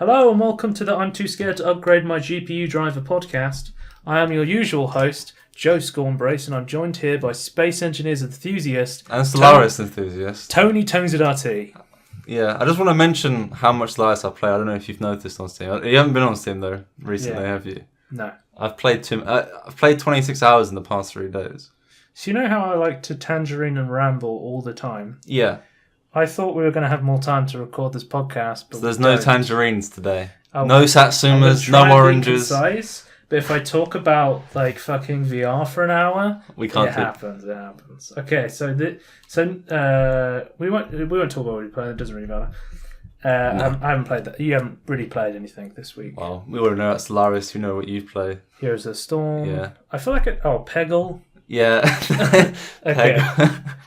Hello and welcome to the I'm Too Scared to Upgrade My GPU Driver podcast. I am your usual host, Joe Scornbrace, and I'm joined here by Space Engineers Enthusiast and Solaris Enthusiast, Tony Tonesy. Yeah, I just want to mention how much Solaris I play. I don't know if you've noticed on Steam. You haven't been on Steam though recently, have you? No. I've played 26 hours in the past 3 days. So you know how I like to tangerine and ramble all the time? Yeah. I thought we were going to have more time to record this podcast, but so there's no tangerines today. Oh, no Satsumas, no oranges. Concise, but if I talk about like fucking VR for an hour, we can't. It happens. Okay, so we won't talk about what we played. It doesn't really matter. No. I haven't played that. You haven't really played anything this week. Well, we already know that's Solaris. You know what you've played. Here's the Storm. Yeah. I feel like Peggle. Yeah. Okay.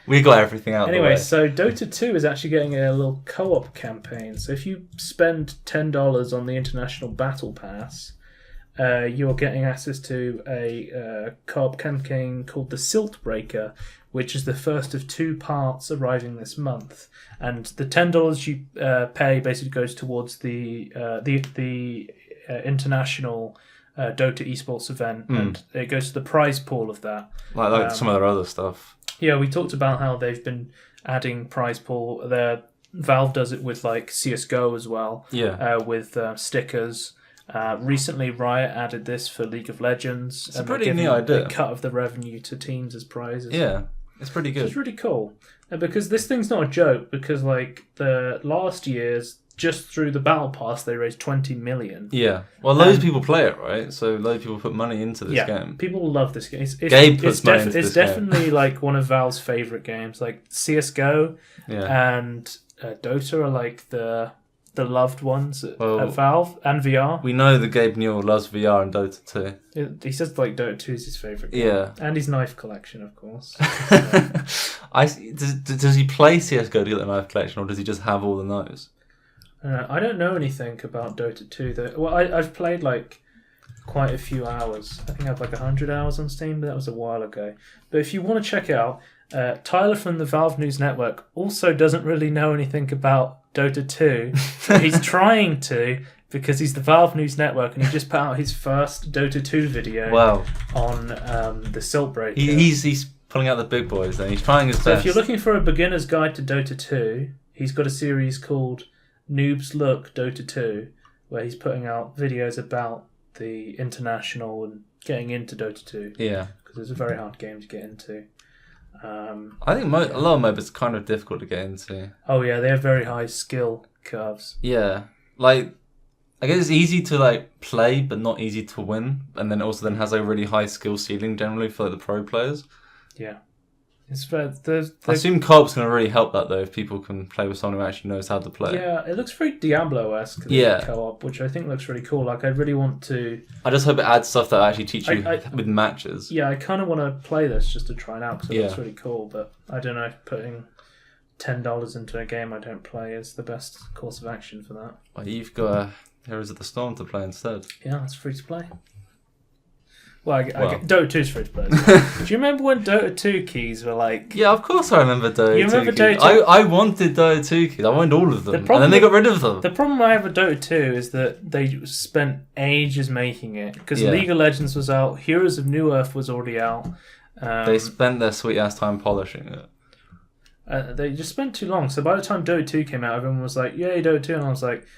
We got everything out. Anyway, of the way. so Dota 2 is actually getting a little co-op campaign. So if you spend $10 on the International Battle Pass, you're getting access to a co-op campaign called the Silt Breaker, which is the first of 2 parts arriving this month. And the $10 you pay basically goes towards the international Dota esports event, and it goes to the prize pool of that. Like some of their other stuff. Yeah, we talked about how they've been adding prize pool. Valve does it with like CS:GO as well. Yeah. With stickers. Recently, Riot added this for League of Legends. It's a pretty neat idea. A cut of the revenue to teams as prizes. Yeah, it's pretty good. It's really cool. Because this thing's not a joke. Because like the last year's, just through the Battle Pass, they raised 20 million. Yeah. Well, loads of people play it, right? So loads of people put money into this game. People love this game. Gabe puts money into this game. It's definitely like one of Valve's favourite games. Like CS:GO and Dota are like the loved ones at Valve, and VR. We know that Gabe Newell loves VR and Dota 2. He says like Dota 2 is his favourite game. Yeah. And his knife collection, of course. Does he play CS:GO to get the knife collection, or does he just have all the knives? I don't know anything about Dota 2 though. Well, I've played like quite a few hours. I think I have like 100 hours on Steam, but that was a while ago. But if you want to check it out, Tyler from the Valve News Network also doesn't really know anything about Dota 2. He's trying to, because he's the Valve News Network, and he just put out his first Dota 2 video on the Silt Breaker. He's pulling out the big boys then. He's trying his best. So if you're looking for a beginner's guide to Dota 2, he's got a series called Noobs Look Dota 2, where he's putting out videos about the international and getting into Dota 2. Yeah. Because it's a very hard game to get into. I think a lot of MOBAs kind of difficult to get into. Oh yeah, they have very high skill curves. Yeah. Like, I guess it's easy to like play, but not easy to win. And then also has a really high skill ceiling generally for like, the pro players. Yeah. It's fair. I assume co-op's going to really help that though, if people can play with someone who actually knows how to play. Yeah, it looks very Diablo-esque, co-op, which I think looks really cool. Like, I really want to... I just hope it adds stuff that actually teach you with matches. Yeah, I kind of want to play this just to try it out, because it looks really cool, but I don't know if putting $10 into a game I don't play is the best course of action for that. Well, you've got Heroes of the Storm to play instead. Yeah, it's free to play. Well, Dota 2 is free to play. Do you remember when Dota 2 keys were like... Yeah, of course I remember Dota 2 You remember keys. Dota 2? I wanted Dota 2 keys. I wanted all of them. And then they got rid of them. The problem I have with Dota 2 is that they spent ages making it. Because League of Legends was out. Heroes of New Earth was already out. They spent their sweet-ass time polishing it. They just spent too long. So by the time Dota 2 came out, everyone was like, yay, Dota 2. And I was like,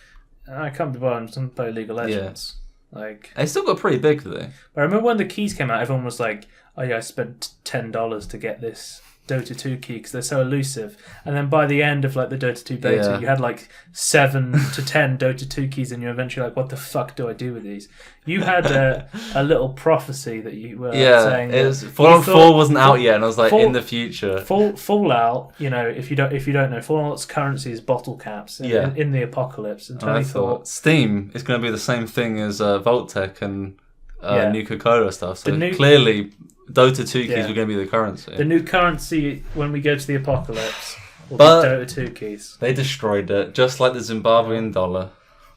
I can't be bothered. I'm just going to play League of Legends. Yeah. Like, they still got pretty big though. But I remember when the keys came out, everyone was like, "Oh yeah, I spent $10 to get this Dota 2 key because they're so elusive." And then by the end of like the Dota 2 beta, you had like 7 to 10 Dota 2 keys, and you're eventually like, "What the fuck do I do with these?" You had a little prophecy that you were saying. It was Fallout 4 wasn't out yet, and I was like, in the future. Fallout, you know, if you don't know, Fallout's currency is bottle caps in the apocalypse. And Tony thought Steam is going to be the same thing as Vault-Tech and New Coca-Cola stuff. So clearly, Dota 2 keys were going to be the currency. The new currency when we go to the apocalypse will be Dota 2 keys. They destroyed it, just like the Zimbabwean dollar.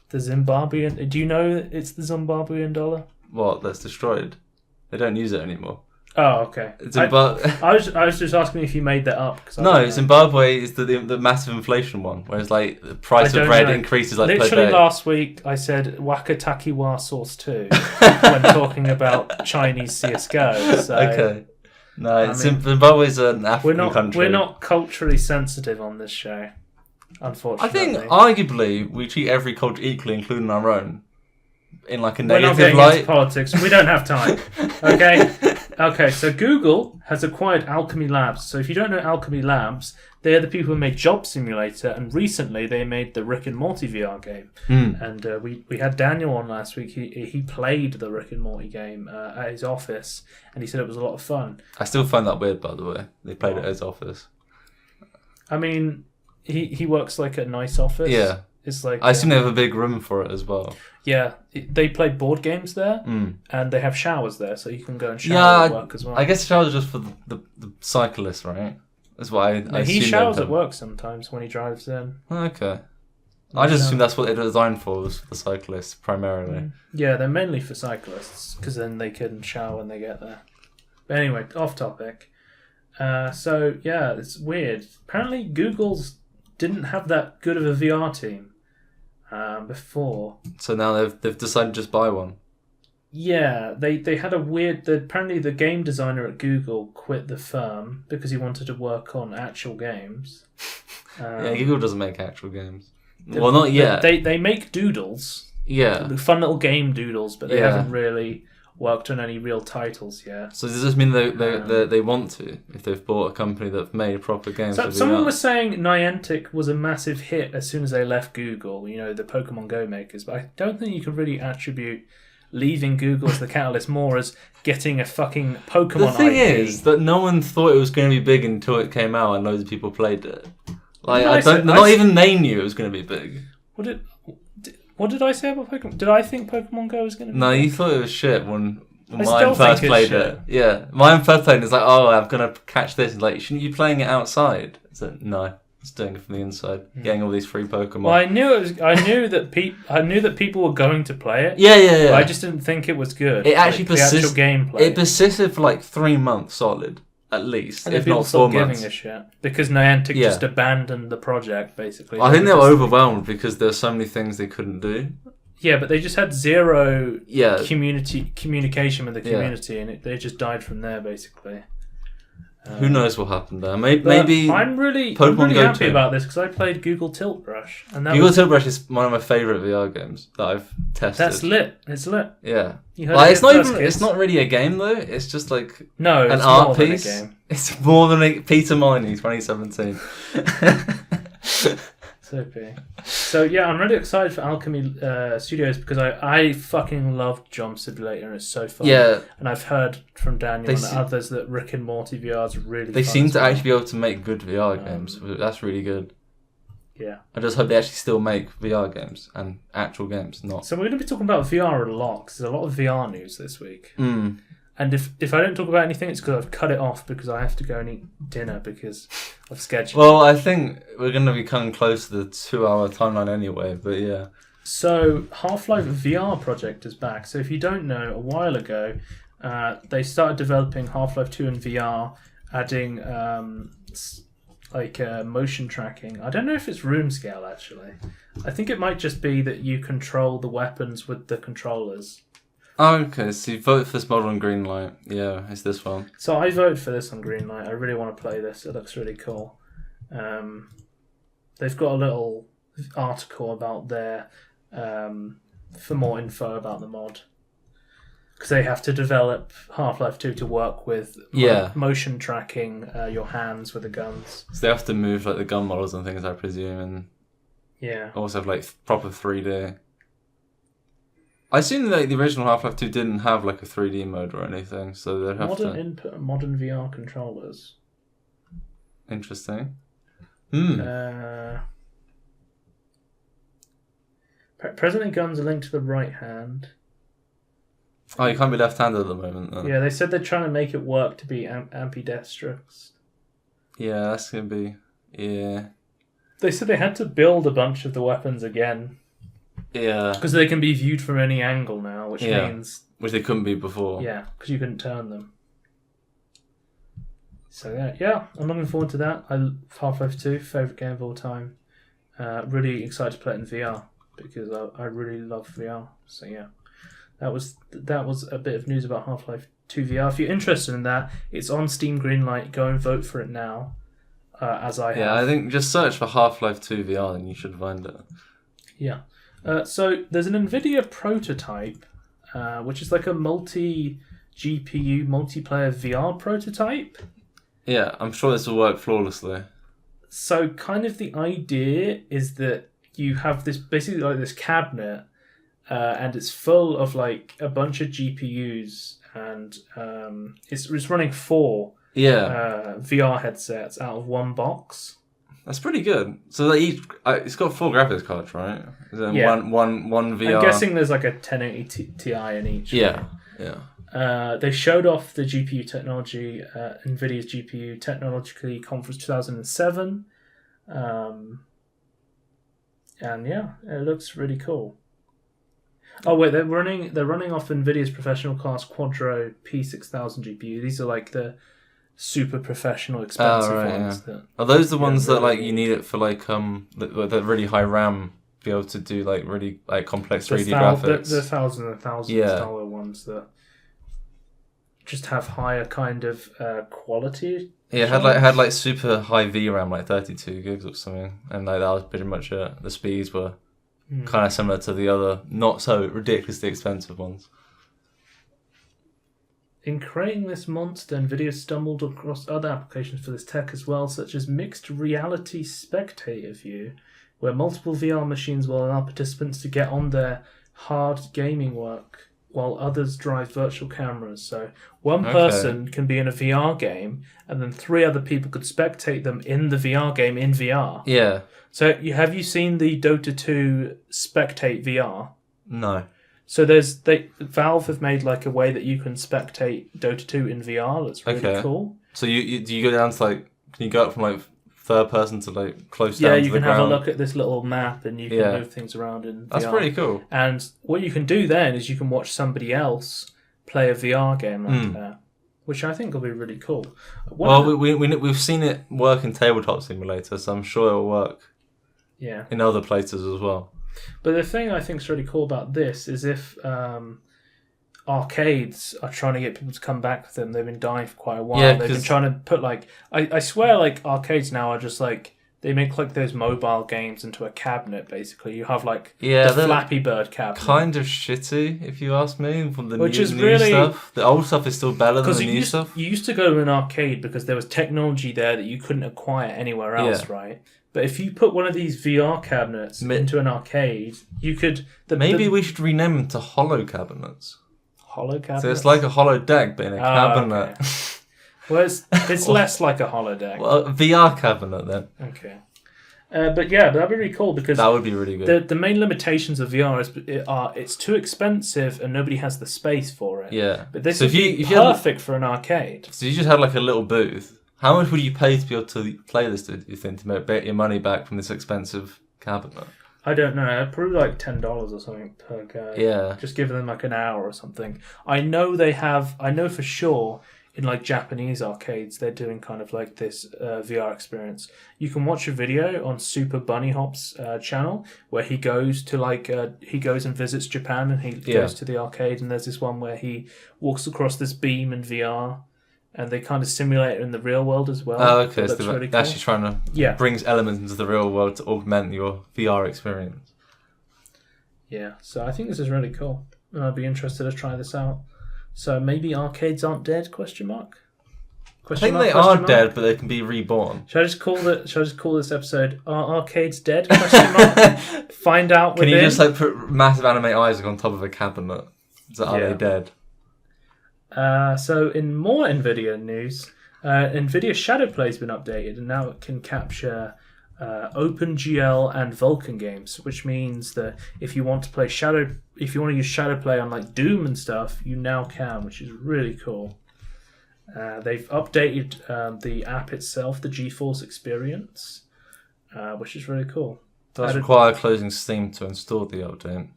The Zimbabwean... Do you know it's the Zimbabwean dollar? What? That's destroyed? They don't use it anymore. Oh, okay. I was just asking if you made that up. No, Zimbabwe is the massive inflation one, whereas like the price of bread increases like literally per day. Last week I said Wakatakiwa Source 2 when talking about Chinese CS:GO. So, okay. No, Zimbabwe's an African country. We're not culturally sensitive on this show, unfortunately. I think arguably we treat every culture equally, including our own, in like a negative light. We're not getting into politics. We don't have time. Okay. Okay, so Google has acquired Alchemy Labs. So if you don't know Alchemy Labs, they're the people who made Job Simulator, and recently they made the Rick and Morty VR game. And we had Daniel on last week. He played the Rick and Morty game at his office, and he said it was a lot of fun. I still find that weird, by the way. They played it at his office. I mean, he works like a nice office. Yeah. It's like I assume they have a big room for it as well. Yeah, they play board games there, and they have showers there, so you can go and shower at work as well. I guess showers just for the cyclists, right? That's why I he showers at work sometimes when he drives in. Okay. I just assume that's what they're designed for, was for the cyclists, primarily. Yeah, they're mainly for cyclists, because then they can shower when they get there. But anyway, off topic. So, yeah, it's weird. Apparently, Google's didn't have that good of a VR team. Before. So now they've decided to just buy one. Yeah, they had a weird. Apparently, the game designer at Google quit the firm because he wanted to work on actual games. Yeah, Google doesn't make actual games. Well, not yet. They make doodles. Yeah, fun little game doodles, but they haven't really worked on any real titles yet. So does this mean they want to, if they've bought a company that's made proper games? So someone was saying Niantic was a massive hit as soon as they left Google, the Pokemon Go makers, but I don't think you can really attribute leaving Google as the catalyst more as getting a fucking Pokemon The thing IP. is that no one thought it was going to be big until it came out and loads of people played it. Not even they knew it was going to be big. What did I say about Pokemon? Did I think Pokemon Go was going to be No, big? you thought it was shit when mine first played it. Yeah, mine first played it. It's like, oh, I'm going to catch this. It's like, shouldn't you be playing it outside? It's like, no, it's doing it from the inside, getting all these free Pokemon. Well, I knew that people were going to play it. Yeah. But I just didn't think it was good. It actually persisted. The actual gameplay. It persisted for like 3 months solid. At least, and if people not 4 months. Giving a shit because Niantic just abandoned the project, basically. I think they were overwhelmed because there were so many things they couldn't do. Yeah, but they just had zero communication with the community, and they just died from there, basically. Who knows what happened there? Maybe I'm really happy about this because I played Google Tilt Brush, and Tilt Brush is one of my favourite VR games that I've tested. That's lit. It's lit. Yeah. It's not really a game though. It's just like an art piece. Than a game. It's more than Peter Molyneux 2017. So yeah, I'm really excited for Alchemy Studios because I fucking loved Jump Simulator and it's so fun. Yeah, and I've heard from Daniel and others that Rick and Morty VR is really. They seem to actually be able to make good VR games. That's really good. Yeah, I just hope they actually still make VR games and actual games. Not. So we're going to be talking about VR a lot because there's a lot of VR news this week. And if I don't talk about anything, it's because I've cut it off because I have to go and eat dinner because of schedule. Well, I think we're going to be coming close to the 2-hour timeline anyway, but yeah. So Half-Life VR project is back. So if you don't know, a while ago, they started developing Half-Life 2 in VR, adding motion tracking. I don't know if it's room scale, actually. I think it might just be that you control the weapons with the controllers. Oh, okay, so you vote for this model on green light. Yeah, it's this one. So I voted for this on green light. I really want to play this. It looks really cool. They've got a little article about there for more info about the mod. Because they have to develop Half-Life 2 to work with motion tracking your hands with the guns. So they have to move like the gun models and things, I presume, and also have like proper 3D. I assume that the original Half-Life 2 didn't have like a 3D mode or anything, so they'd have modern input, modern VR controllers. Interesting. Presently, guns are linked to the right hand. Oh, you can't be left-handed at the moment, then. Yeah, they said they're trying to make it work to be ambidextrous. Yeah, that's going to be... Yeah. They said they had to build a bunch of the weapons again. Yeah. Because they can be viewed from any angle now, which means... Which they couldn't be before. Yeah, because you couldn't turn them. So yeah, I'm looking forward to that. Half-Life 2, favourite game of all time. Really excited to play it in VR because I really love VR. So yeah, that was a bit of news about Half-Life 2 VR. If you're interested in that, it's on Steam Greenlight. Go and vote for it now, as I have. Yeah, I think just search for Half-Life 2 VR and you should find it. Yeah. So there's an Nvidia prototype, which is like a multi-GPU multiplayer VR prototype. Yeah, I'm sure this will work flawlessly. So kind of the idea is that you have this basically like this cabinet, and it's full of like a bunch of GPUs, and it's running 4 VR headsets out of one box. That's pretty good. So it's got 4 graphics cards, right? Yeah. One VR. I'm guessing there's like a 1080 Ti in each. Yeah, right? Yeah. They showed off the GPU technology, Nvidia's GPU Technology Conference 2007, and yeah, it looks really cool. Oh wait, they're running off Nvidia's professional class Quadro P6000 GPU. These are like the super professional, expensive ones. Yeah. Are those the ones that like you need it for like the really high RAM to be able to do like really like complex 3D graphics? The $1,000 ones that just have higher kind of quality. Yeah, it had like super high VRAM, like 32 gigs or something, and like that was pretty much it. The speeds were kind of similar to the other, not so ridiculously expensive ones. In creating this monster, Nvidia stumbled across other applications for this tech as well, such as mixed reality spectator view, where multiple VR machines will allow participants to get on their hard gaming work while others drive virtual cameras. So one person can be in a VR game, and then 3 other people could spectate them in the VR game in VR. Yeah. So have you seen the Dota 2 Spectate VR? No. So Valve have made like a way that you can spectate Dota 2 in VR. That's really cool. So do you go down to like, can you go up from like third person to like close down to the ground? Yeah, you can have a look at this little map and you can move things around in VR. That's pretty cool. And what you can do then is you can watch somebody else play a VR game like that, which I think will be really cool. We've seen it work in Tabletop Simulator, so I'm sure it'll work in other places as well. But the thing I think is really cool about this is if arcades are trying to get people to come back with them. They've been dying for quite a while. They've been trying to put like... I swear like arcades now are just like... They make like those mobile games into a cabinet, basically. You have like the Flappy Bird cabinet. Kind of shitty, if you ask me, from the new stuff. The old stuff is still better than the new stuff. You used to go to an arcade because there was technology there that you couldn't acquire anywhere else, right? But if you put one of these VR cabinets into an arcade, you could... Maybe we should rename them to holo cabinets. Holo cabinets? So it's like a hollow deck, but in a cabinet. Okay. Well, it's less like a holodeck. Well, a VR cabinet then. Okay. But yeah, that'd be really cool because... That would be really good. The main limitations of VR are it's too expensive and nobody has the space for it. Yeah. But this would be perfect for an arcade. So you just had like a little booth. How much would you pay to be able to play this, do you think, to get your money back from this expensive cabinet? I don't know. Probably like $10 or something per guy. Yeah. Just giving them like an hour or something. I know for sure in like Japanese arcades, they're doing kind of like this VR experience. You can watch a video on Super Bunny Hop's channel where he goes to he goes and visits Japan and he goes to the arcade, and there's this one where he walks across this beam in VR. And they kind of simulate it in the real world as well. Oh, okay. So really they're actually trying to bring elements into the real world to augment your VR experience. Yeah, so I think this is really cool. And I'd be interested to try this out. So maybe arcades aren't dead, question mark? I think they are dead, but they can be reborn. Should I just call this episode, Are Arcades Dead, question mark? Find out within. Can you just like put massive anime eyes on top of a cabinet? Are they dead? So in more Nvidia news, Nvidia Shadowplay has been updated and now it can capture OpenGL and Vulkan games, which means that if you want to use Shadowplay on like Doom and stuff, you now can, which is really cool. They've updated the app itself, the GeForce Experience, which is really cool. It does require closing Steam to install the update,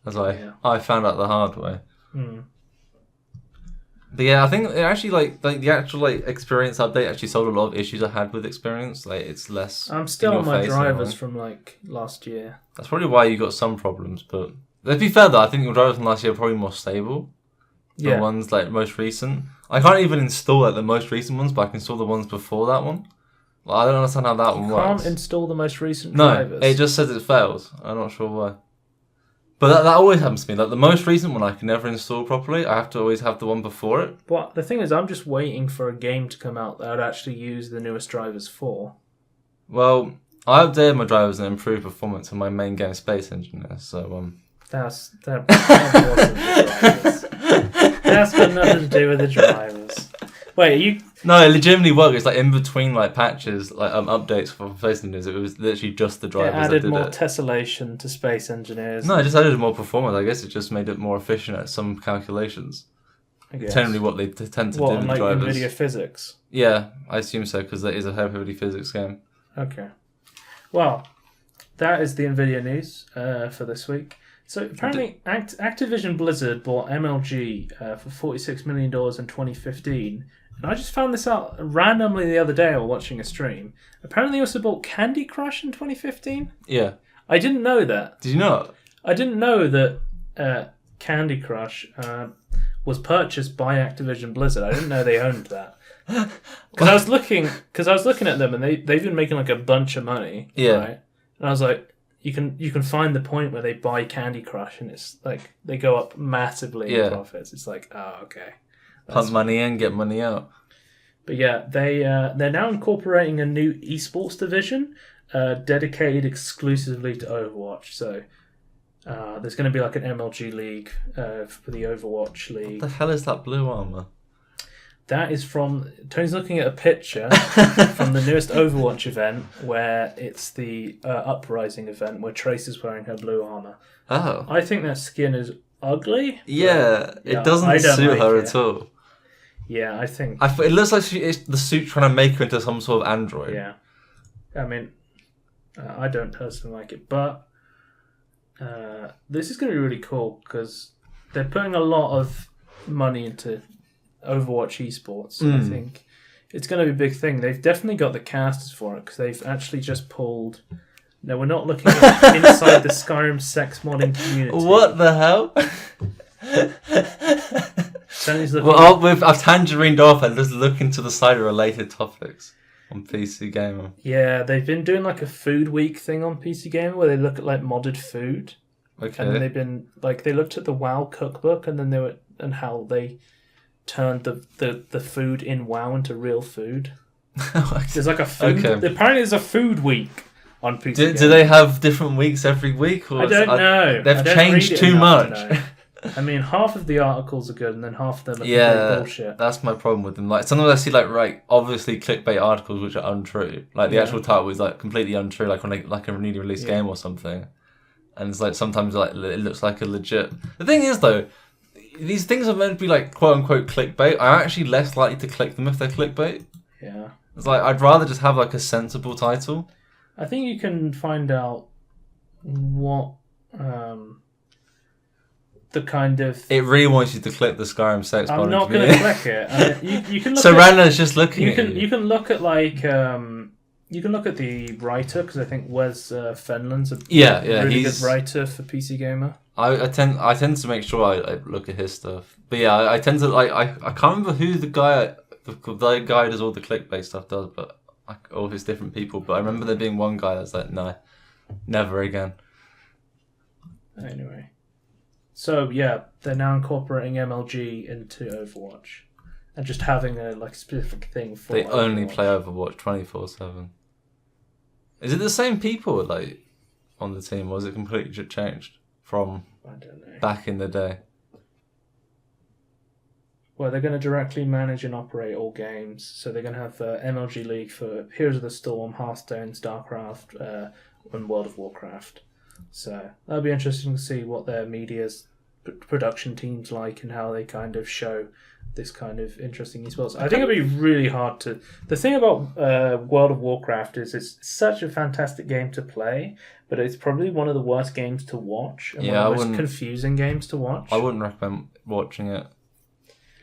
as I found out the hard way. But yeah, I think it actually like the actual experience update actually solved a lot of issues I had with experience. Like it's less. I'm still on my drivers from like last year. That's probably why you got some problems. But let's be fair though, I think your drivers from last year are probably more stable. The ones like most recent. I can't even install like the most recent ones, but I can install the ones before that one. Well, I don't understand how that one works. You can't install the most recent drivers. No, it just says it fails. I'm not sure why. But that always happens to me. Like the most recent one, I can never install properly. I have to always have the one before it. But the thing is, I'm just waiting for a game to come out that I'd actually use the newest drivers for. Well, I updated my drivers and improved performance on my main game, Space Engineer. So that wasn't the drivers. That's got nothing to do with the drivers. Wait, you? No, it legitimately worked. It's like in between like patches, like updates for Space Engineers. It was literally just the drivers. It added more tessellation to Space Engineers. No, it just added more performance. I guess it just made it more efficient at some calculations. I guess. Generally, what they tend to do with like drivers. Nvidia physics? Yeah, I assume so because that is a heavily physics game. Okay. Well, that is the Nvidia news for this week. So apparently, Activision Blizzard bought MLG for $46 million in 2015. And I just found this out randomly the other day while watching a stream. Apparently, they also bought Candy Crush in 2015. Yeah. I didn't know that. Did you not? I didn't know that Candy Crush was purchased by Activision Blizzard. I didn't know they owned that. Because I was looking at them and they've been making like a bunch of money. Yeah. Right? And I was like, you can find the point where they buy Candy Crush and it's like they go up massively in profits. It's like, oh, okay. Pump money in, get money out. But yeah, they're now incorporating a new esports division dedicated exclusively to Overwatch. So there's going to be like an MLG league for the Overwatch league. What the hell is that blue armor? That is from... Tony's looking at a picture from the newest Overwatch event where it's the Uprising event where Trace is wearing her blue armor. Oh. I think that skin is ugly. Yeah, it doesn't suit her at all. Yeah, I think... It looks like it's the suit trying to make her into some sort of android. Yeah. I mean, I don't personally like it, but this is going to be really cool because they're putting a lot of money into Overwatch esports. I think it's going to be a big thing. They've definitely got the casters for it because they've actually just pulled... No, we're not looking at inside the Skyrim sex modding community. What the hell? Well, I've tangerine off and just look into the side of related topics on PC Gamer. Yeah, they've been doing like a food week thing on PC Gamer where they look at like modded food. Okay. And they've been like they looked at the WoW cookbook and then and how they turned the food in WoW into real food. There's like a food. Okay. Apparently, there's a food week on PC Gamer. Do they have different weeks every week? Or I don't know. They've changed too much. I mean, half of the articles are good, and then half of them are bullshit. That's my problem with them. Like sometimes I see like obviously clickbait articles which are untrue. Like the actual title is like completely untrue, like on a newly released game or something. And it's like sometimes like it looks like a legit. The thing is though, these things are meant to be like quote unquote clickbait. I'm actually less likely to click them if they're clickbait. Yeah. It's like I'd rather just have like a sensible title. I think you can find out what the kind of... It really wants you to click the Skyrim sex I'm button. not going to click it. I mean, you can look so Rana's just looking at you. You can look at like... you can look at the writer, because I think Wes Fenland's a really good writer for PC Gamer. I tend to make sure I look at his stuff. But yeah, I tend to... like I can't remember who the guy who does all the clickbait stuff does, but all his different people. But I remember there being one guy that's like, no, never again. Anyway. So yeah, they're now incorporating MLG into Overwatch, and just having a like specific thing for. They Overwatch. Only play Overwatch 24/7. Is it the same people like on the team, or is it completely changed from I don't know. Back in the day? Well, they're going to directly manage and operate all games. So they're going to have MLG League for Heroes of the Storm, Hearthstone, StarCraft, and World of Warcraft. So that'll be interesting to see what their media's production team's like and how they kind of show this kind of interesting esports. I think it'll be really hard to... The thing about World of Warcraft is it's such a fantastic game to play, but it's probably one of the worst games to watch and one of the most confusing games to watch. I wouldn't recommend watching it.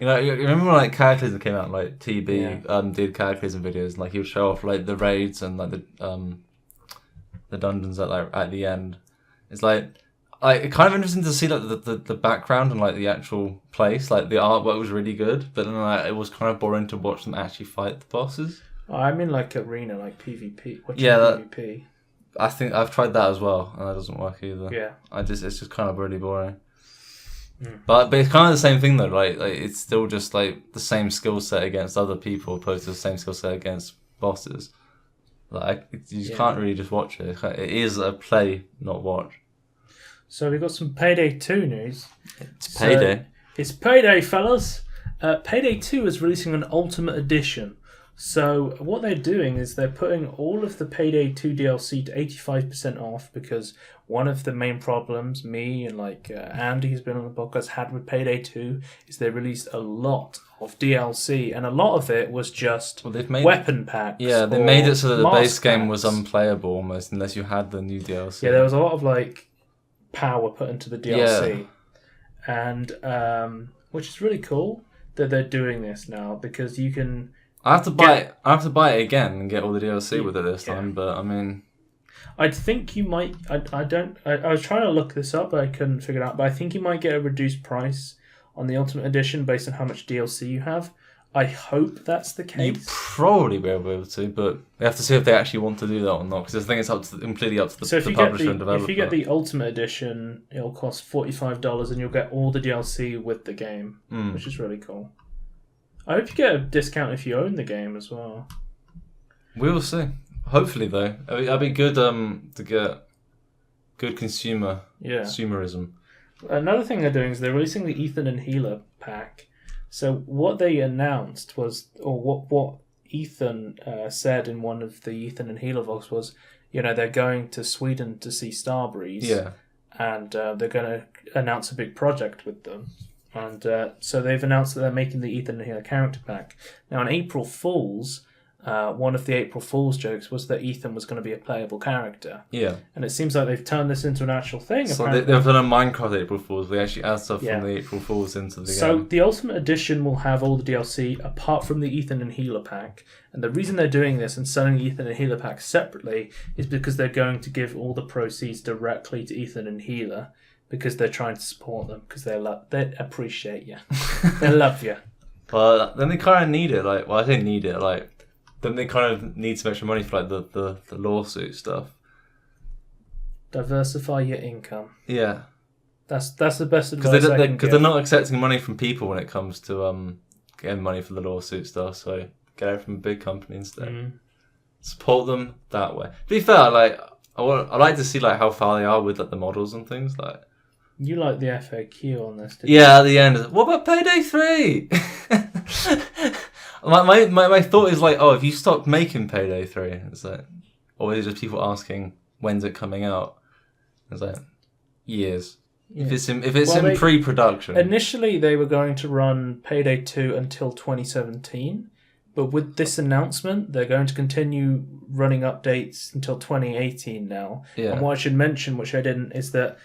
You know, you remember when like Cataclysm came out, like TB did Cataclysm videos, and like he would show off like the raids and like the dungeons at the end. It's like kind of interesting to see like the background and like the actual place. Like the artwork was really good, but then like, it was kind of boring to watch them actually fight the bosses. I'm in like arena, like PvP. PvP. I think I've tried that as well, and that doesn't work either. Yeah. It's just kind of really boring. But it's kind of the same thing though, right? Like it's still just like the same skill set against other people, opposed to the same skill set against bosses. Like you just can't really just watch it. It is a play, not watch. So we've got some Payday 2 news. It's Payday. It's Payday, fellas. Payday 2 is releasing an Ultimate Edition. So what they're doing is they're putting all of the Payday 2 DLC to 85% off, because one of the main problems me and like Andy, who's been on the podcast, had with Payday 2 is they released a lot of DLC, and a lot of it was just weapon packs. Yeah, they made it so that the base game was unplayable almost unless you had the new DLC. Yeah, there was a lot of like power put into the DLC, and which is really cool that they're doing this now, because you can. I have to buy it again and get all the DLC with it this time, but I mean, I think you might. I was trying to look this up, but I couldn't figure it out. But I think you might get a reduced price on the Ultimate Edition based on how much DLC you have. I hope that's the case. You probably will be able to, but we have to see if they actually want to do that or not, because I think it's completely up to the publisher and developer. If you get the Ultimate Edition, it'll cost $45, and you'll get all the DLC with the game, which is really cool. I hope you get a discount if you own the game as well. We will see. Hopefully, though, that'd be good to get good consumerism. Another thing they're doing is they're releasing the Ethan and Healer pack. So what they announced was, or what Ethan said in one of the Ethan and Healer vlogs was, they're going to Sweden to see Starbreeze. Yeah. And they're going to announce a big project with them. And so they've announced that they're making the Ethan and Healer character pack. Now, on April Fool's, one of the April Fool's jokes was that Ethan was going to be a playable character. Yeah. And it seems like they've turned this into an actual thing. So they've done a Minecraft April Fool's. They actually add stuff from the April Fool's into the game. So the Ultimate Edition will have all the DLC apart from the Ethan and Healer pack. And the reason they're doing this and selling the Ethan and Healer pack separately is because they're going to give all the proceeds directly to Ethan and Healer, because they're trying to support them, because they appreciate you. They love you. Well, then they kind of need it. I say need it. Then they kind of need some extra money for the lawsuit stuff. Diversify your income. Yeah. That's the best advice because they're not accepting money from people when it comes to getting money for the lawsuit stuff. So get it from a big company instead. Mm-hmm. Support them that way. To be fair, I like to see how far they are with the models and things . You like the FAQ on this, didn't you? At the end. What about Payday 3? my thought is if you stopped making Payday 3, it's or is it just people asking when's it coming out? It's years. Yeah. If it's in pre-production. Initially, they were going to run Payday 2 until 2017. But with this announcement, they're going to continue running updates until 2018 now. Yeah. And what I should mention, which I didn't, is that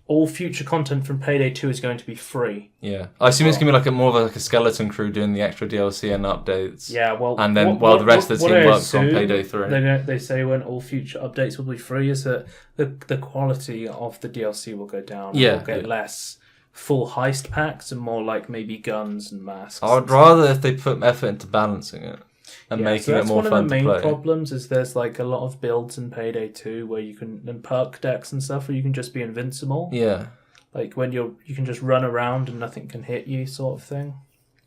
all future content from Payday 2 is going to be free. Yeah. I assume it's going to be more of a skeleton crew doing the extra DLC and updates. Yeah, well... And then while the rest of the team works on Payday 3. They say when all future updates will be free is that the quality of the DLC will go down. Yeah. We'll get less full heist packs and more maybe guns and masks. I would rather if they put effort into balancing it and making it more fun to play. That's one of the main problems is there's a lot of builds in Payday 2 where you can, and perk decks and stuff where you can just be invincible. Yeah. When you can just run around and nothing can hit you sort of thing.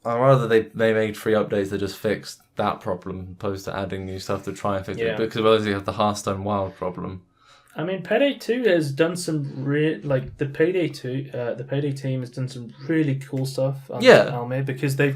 I'd rather they made free updates that just fixed that problem opposed to adding new stuff to try and fix it, because otherwise you have the Hearthstone Wild problem. I mean, Payday 2 has done some the Payday team has done some really cool stuff on Almir, because they've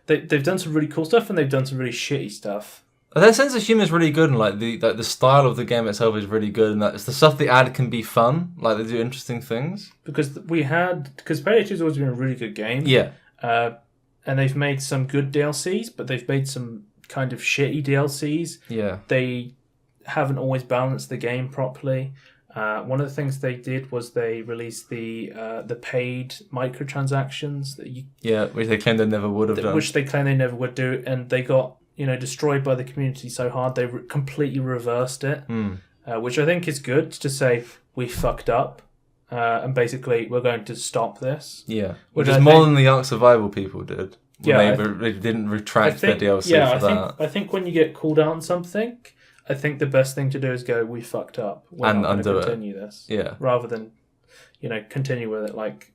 done some really cool stuff and they've done some really shitty stuff. Their sense of humor is really good, and the style of the game itself is really good, and the stuff they add can be fun. They do interesting things. Because Payday 2 has always been a really good game. Yeah. And they've made some good DLCs, but they've made some kind of shitty DLCs. Yeah. They haven't always balanced the game properly. One of the things they did was they released the paid microtransactions that which they claimed they never would have done. Which they claimed they never would do, and they got destroyed by the community so hard they completely reversed it, which I think is good to say we fucked up, and basically we're going to stop this. Yeah, which is more than the Ark Survival people did. They didn't retract their DLC for that. I think when you get called out on something, I think the best thing to do is go, we fucked up. We're not going to continue this. Yeah. Rather than, continue with it. Like,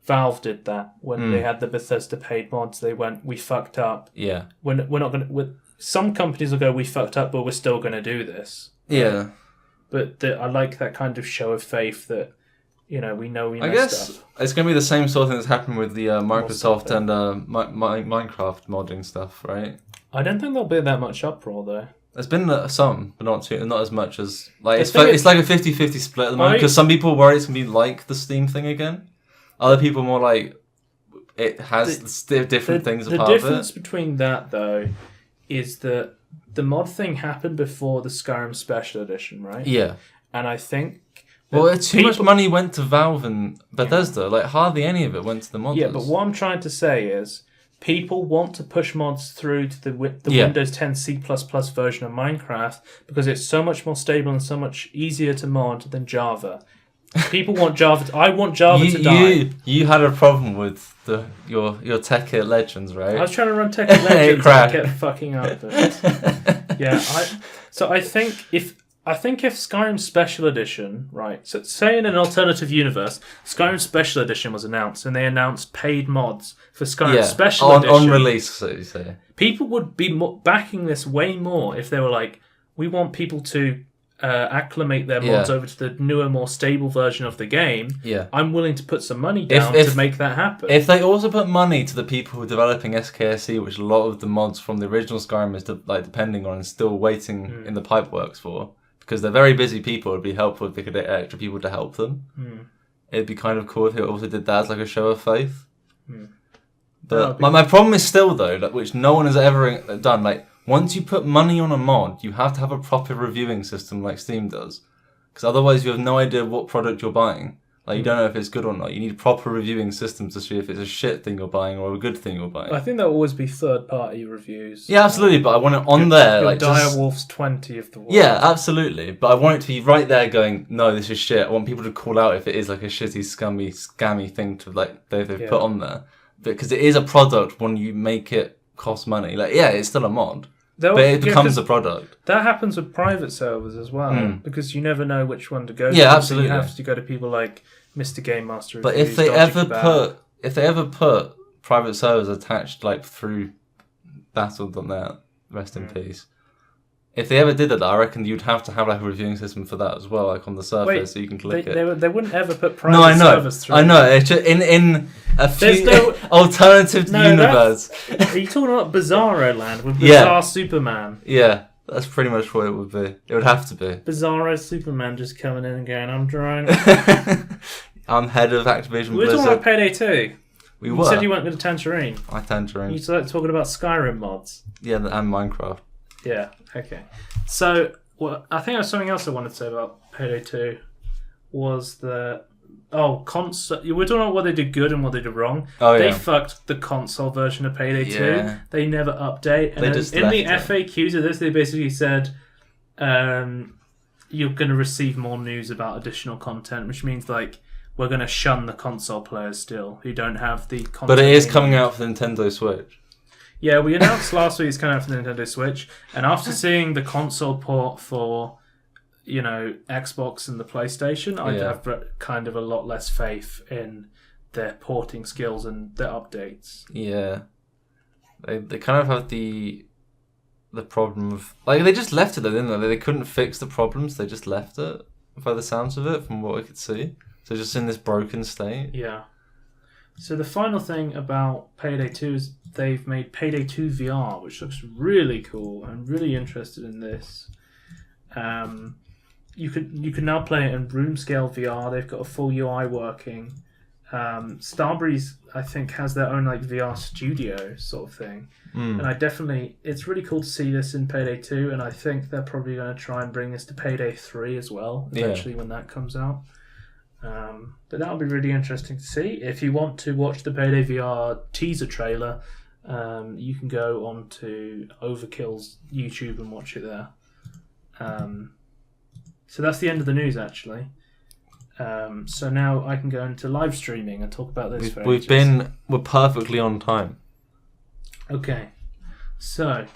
Valve did that when they had the Bethesda paid mods. They went, we fucked up. Yeah. We're not going to... Some companies will go, we fucked up, but we're still going to do this. Yeah. But I like that kind of show of faith that, we know we messed up. I guess it's going to be the same sort of thing that's happened with the Microsoft and Minecraft modding stuff, right? I don't think there'll be that much uproar, though. There's been some, but not as much as... It's like a 50-50 split at the moment, because some people worry it's going to be like the Steam thing again. Other people more like it has different things a part of it. The difference between that, though, is that the mod thing happened before the Skyrim Special Edition, right? Yeah. And I think... Well, too much money went to Valve and Bethesda. Like, hardly any of it went to the modders. Yeah, but what I'm trying to say is... People want to push mods through to the Windows 10 C++ version of Minecraft because it's so much more stable and so much easier to mod than Java. People want Java. I want Java to die. You had a problem with your TechHit Legends, right? I was trying to run TechHit Legends and I kept fucking up. So I think if Skyrim Special Edition, right, so say in an alternative universe, Skyrim Special Edition was announced and they announced paid mods for Skyrim Special Edition. On release, so you say. People would be backing this way more if they were like, we want people to acclimate their mods over to the newer, more stable version of the game. Yeah. I'm willing to put some money down to make that happen. If they also put money to the people who are developing SKSE, which a lot of the mods from the original Skyrim is depending on and still waiting in the pipe works for, because they're very busy people, it'd be helpful if they could get extra people to help them. It'd be kind of cool if they also did that as like a show of faith. But my problem is still, though, which no one has ever done, like, once you put money on a mod, you have to have a proper reviewing system like Steam does. Because otherwise you have no idea what product you're buying. Like, you don't know if it's good or not. You need proper reviewing systems to see if it's a shit thing you're buying or a good thing you're buying. I think there'll always be third-party reviews. Yeah, absolutely, but I want it on there. Like Direwolf's 20 of the world. Yeah, absolutely. But I want it to be right there going, no, this is shit. I want people to call out if it is like a shitty, scammy thing to they've put on there. Because it is a product when you make it cost money. Like, yeah, it's still a mod. But it becomes a product. That happens with private servers as well, because you never know which one to go to. Yeah, absolutely. So you have to go to people like Mr. Game Master. But if they ever put private servers attached like through Battle.net, rest in peace. If they ever did that, I reckon you'd have to have like a reviewing system for that as well, like on the surface, so you can click it. They wouldn't ever put private servers through. I know. It's just in a few alternative universe. Are you talking about Bizarro Land with Bizarre Superman? Yeah, that's pretty much what it would be. It would have to be. Bizarro Superman just coming in and going, I'm trying. I'm head of Activision Blizzard. We were talking about Payday 2. You said you went with a Tangerine. Tangerine. You started talking about Skyrim mods. Yeah, and Minecraft. Yeah, okay. So, I think there was something else I wanted to say about Payday 2 was that... console. We're talking about what they did good and what they did wrong. They fucked the console version of Payday 2. They never update. And in the FAQs of this, they basically said you're going to receive more news about additional content, which means like we're going to shun the console players still who don't have the content. But it is coming out for the Nintendo Switch. Yeah, we announced last week it's coming out for the Nintendo Switch, and after seeing the console port for, Xbox and the PlayStation, I have kind of a lot less faith in their porting skills and their updates. Yeah, they kind of have the problem of they just left it there, didn't they? They couldn't fix the problems; they just left it. By the sounds of it, from what I could see, so just in this broken state. Yeah. So the final thing about Payday 2 is they've made Payday 2 VR, which looks really cool. I'm really interested in this. You can now play it in room scale VR. They've got a full UI working. Starbreeze, I think, has their own like VR studio sort of thing, and it's really cool to see this in Payday 2, and I think they're probably going to try and bring this to Payday 3 as well eventually when that comes out. But that'll be really interesting to see. If you want to watch the Payday VR teaser trailer, you can go on to Overkill's YouTube and watch it there. So that's the end of the news, actually. So now I can go into live streaming and talk about this. We're perfectly on time. Okay, so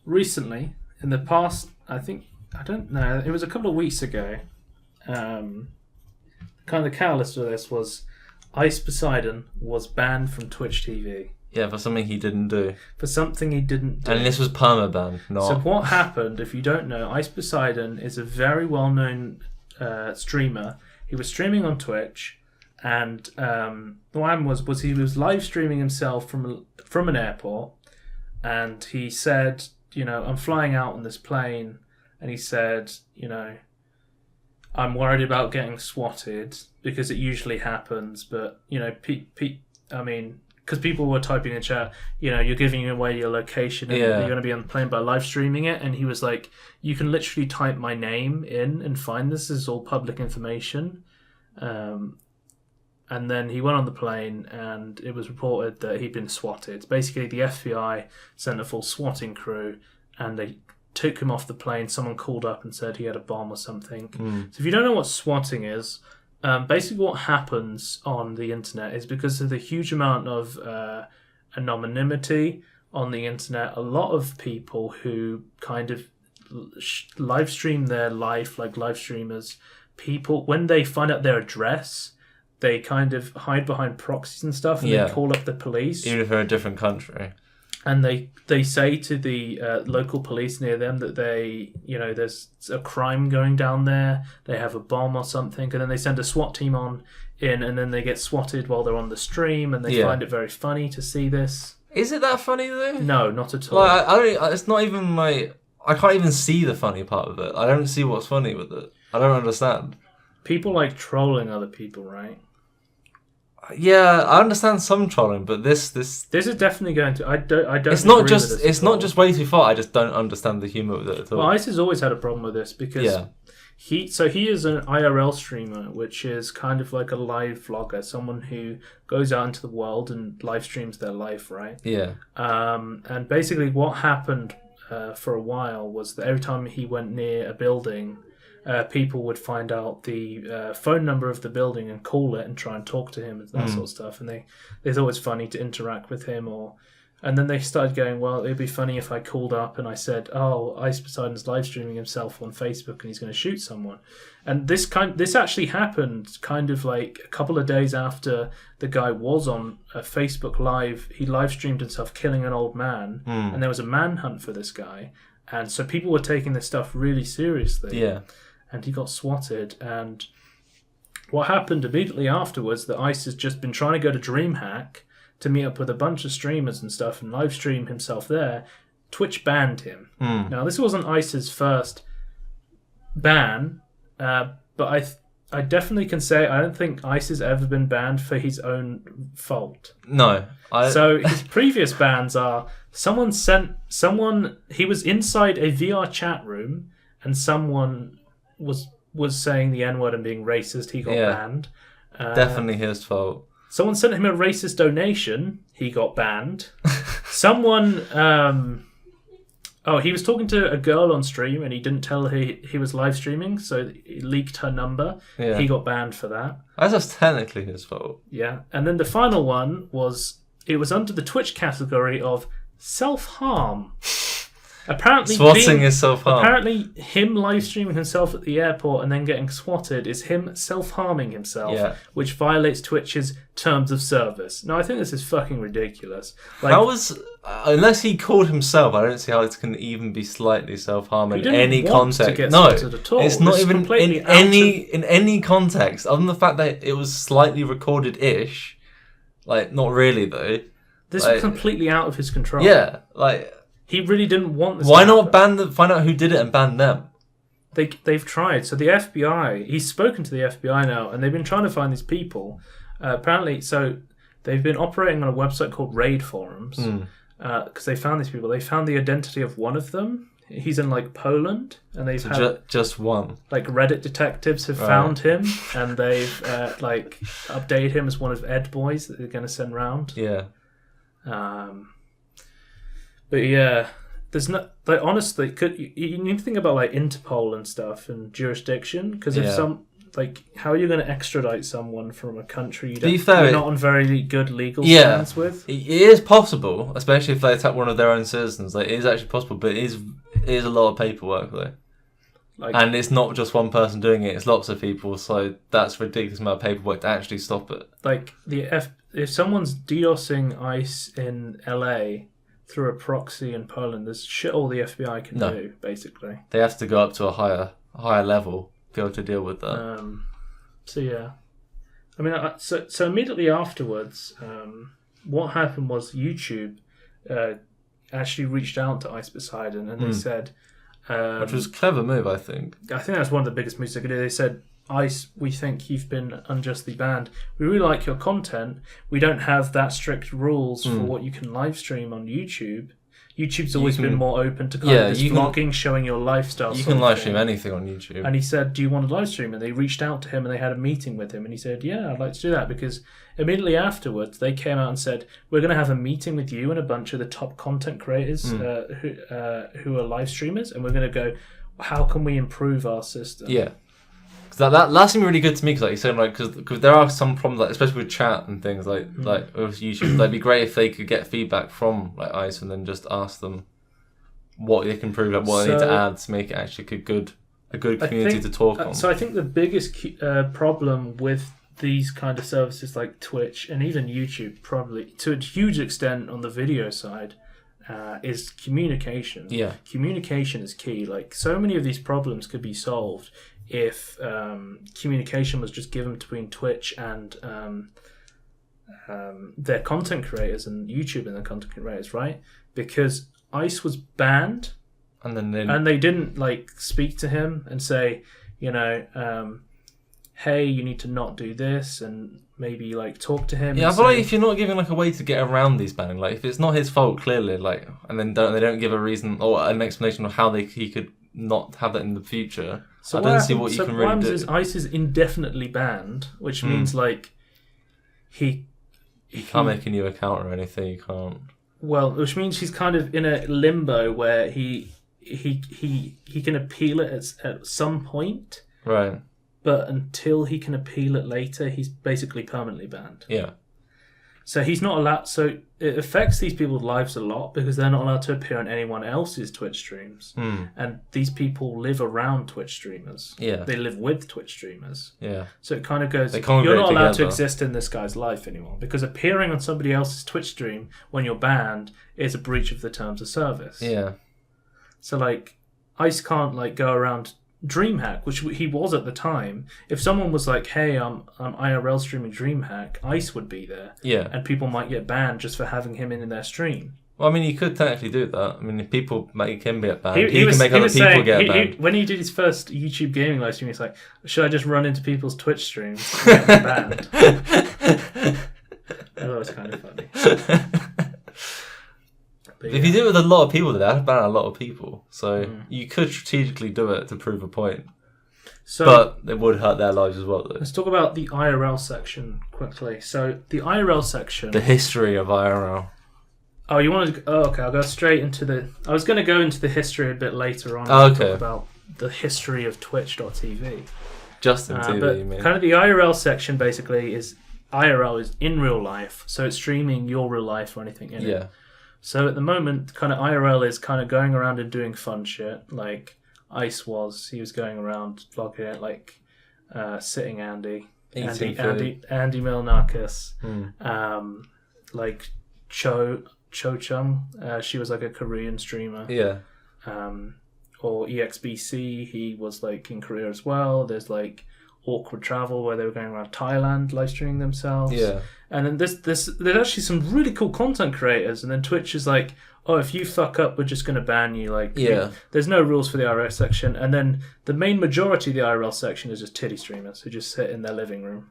recently, in the past, I don't know, it was a couple of weeks ago. Kind of the catalyst of this was Ice Poseidon was banned from Twitch TV. Yeah, for something he didn't do. And this was permaban, not... So what happened, if you don't know, Ice Poseidon is a very well-known streamer. He was streaming on Twitch, and what happened was he was live streaming himself from an airport, and he said, I'm flying out on this plane, and he said, I'm worried about getting swatted because it usually happens, but because people were typing in chat, you're giving away your location and you're going to be on the plane by live streaming it, and he was like, you can literally type my name in and find this is all public information. And then he went on the plane, and it was reported that he'd been swatted. Basically, the FBI sent a full swatting crew, and they took him off the plane. Someone called up and said he had a bomb or something. So if you don't know what swatting is, basically what happens on the internet is because of the huge amount of anonymity on the internet, a lot of people who kind of live stream their life, like live streamers, people, when they find out their address, they kind of hide behind proxies and stuff, and they call up the police. Even if they're in a different country. And they say to the local police near them that there's a crime going down there, they have a bomb or something, and then they send a SWAT team in, and then they get swatted while they're on the stream, and they find it very funny to see this. Is it that funny though? No, not at all. Like, I don't. It's not even like, I can't even see the funny part of it. I don't see what's funny with it. I don't understand. People like trolling other people, right? Yeah, I understand some trolling, but this is definitely going to. I don't. It's not just. It's not just way too far. I just don't understand the humor with it at all. Well, Ice has always had a problem with this because he is an IRL streamer, which is kind of like a live vlogger, someone who goes out into the world and live streams their life, right? Yeah. And basically, what happened for a while was that every time he went near a building, people would find out the phone number of the building and call it and try and talk to him and that sort of stuff. And they thought it was funny to interact with him. And then they started going, well, it'd be funny if I called up and I said, oh, Ice Poseidon's live streaming himself on Facebook and he's going to shoot someone. And this actually happened kind of like a couple of days after the guy was on a Facebook Live. He live streamed himself killing an old man, and there was a manhunt for this guy. And so people were taking this stuff really seriously. Yeah. And he got swatted. And what happened immediately afterwards, that Ice has just been trying to go to DreamHack to meet up with a bunch of streamers and stuff and live stream himself there. Twitch banned him. Now, this wasn't Ice's first ban, but I definitely can say I don't think Ice has ever been banned for his own fault. No. So his previous bans are he was inside a VR chat room and someone was saying the N-word and being racist, he got banned. Definitely his fault. Someone sent him a racist donation, he got banned. Someone, he was talking to a girl on stream and he didn't tell her he was live streaming, so he leaked her number. Yeah. He got banned for that. That's just technically his fault. Yeah, and then the final one was, it was under the Twitch category of self-harm. Apparently, swatting is self-harm. Apparently, him live streaming himself at the airport and then getting swatted is him self-harming himself, which violates Twitch's terms of service. Now, I think this is fucking ridiculous. Unless he called himself, I don't see how it can even be slightly self-harm in any context. No, it's not even in any context, other than the fact that it was slightly recorded-ish. Like, not really though. This was completely out of his control. Yeah, he really didn't want this. Why not find out who did it and ban them? They've tried. So the FBI, he's spoken to the FBI now, and they've been trying to find these people. Apparently, so they've been operating on a website called Raid Forums because they found these people. They found the identity of one of them. He's in like Poland, and they've had just one. Like Reddit detectives have found him, and they've like updated him as one of Ed boys that they're going to send round. Yeah. But yeah, there's no like honestly, you need to think about like Interpol and stuff and jurisdiction because if how are you going to extradite someone from a country you're not on very good legal stands with? It is possible, especially if they attack one of their own citizens. Like, it is actually possible, but it is a lot of paperwork though. And it's not just one person doing it; it's lots of people. So that's a ridiculous amount of paperwork to actually stop it. Like if someone's DDoSing ICE in LA through a proxy in Poland, there's shit all the FBI can do. Basically, they have to go up to a higher level to be able to deal with that. So yeah, I mean, so immediately afterwards, what happened was YouTube actually reached out to Ice Poseidon and they said, which was a clever move, I think. I think that's one of the biggest moves they could do. They said, Ice, we think you've been unjustly banned. We really like your content. We don't have that strict rules for what you can live stream on YouTube. YouTube's always been more open to kind of this vlogging, showing your lifestyle. You can live stream anything on YouTube. And he said, do you want to live stream? And they reached out to him and they had a meeting with him. And he said, yeah, I'd like to do that. Because immediately afterwards, they came out and said, we're going to have a meeting with you and a bunch of the top content creators who are live streamers. And we're going to go, how can we improve our system? Yeah. That seemed really good to me because, like you said, like because there are some problems, like especially with chat and things like with YouTube. It'd be great if they could get feedback from like ICE and then just ask them what they can improve, like what they need to add to make it actually a good community to talk on. So I think the biggest problem with these kind of services like Twitch and even YouTube, probably to a huge extent on the video side, is communication. Yeah, communication is key. Like so many of these problems could be solved if communication was just given between Twitch and their content creators and YouTube and their content creators, right? Because Ice was banned, and they didn't like speak to him and say, you know, hey, you need to not do this, and maybe like talk to him. Yeah, I feel like if you're not giving like a way to get around these banning, like if it's not his fault clearly, like, and then they don't give a reason or an explanation of how he could not have that in the future. So I don't see what you can really do. So Ice is indefinitely banned, which means like he can't make a new account or anything. You can't. Well, which means he's kind of in a limbo where he can appeal it at some point, right? But until he can appeal it later, he's basically permanently banned. Yeah. So he's not allowed. So it affects these people's lives a lot because they're not allowed to appear on anyone else's Twitch streams. And these people live around Twitch streamers. Yeah. They live with Twitch streamers. Yeah. So it kind of goes, you're not allowed to exist in this guy's life anymore because appearing on somebody else's Twitch stream when you're banned is a breach of the terms of service. Yeah. So like Ice can't like go around DreamHack, which he was at the time. If someone was like, hey, I'm IRL streaming DreamHack, Ice would be there. Yeah. And people might get banned just for having him in their stream. Well, I mean, you could technically do that. I mean, if people make him get banned, he can make other people get banned. When he did his first YouTube gaming live stream, he's like, should I just run into people's Twitch streams and get them banned? That was kind of funny. But if you do it with a lot of people, that'd ban a lot of people. So you could strategically do it to prove a point. But it would hurt their lives as well, though. Let's talk about the IRL section quickly. So the IRL section... The history of IRL. Oh, you wanted to... Oh, okay, I'll go straight into the... I was going to go into the history a bit later on. Okay. Talk about the history of Twitch.tv. Justin TV, but you mean? Kind of the IRL section, basically, is... IRL is in real life, so it's streaming your real life or anything in it. So at the moment, kind of IRL is kind of going around and doing fun shit, like Ice was. He was going around vlogging it, like Sitting Andy, Andy Milnakis, like Cho Chung. She was like a Korean streamer. Yeah. Or EXBC, he was like in Korea as well. There's like Awkward Travel where they were going around Thailand live streaming themselves. Yeah. And then there's actually some really cool content creators, and then Twitch is like, oh, if you fuck up, we're just going to ban you. Like, there's no rules for the IRL section, and then the main majority of the IRL section is just titty streamers who just sit in their living room.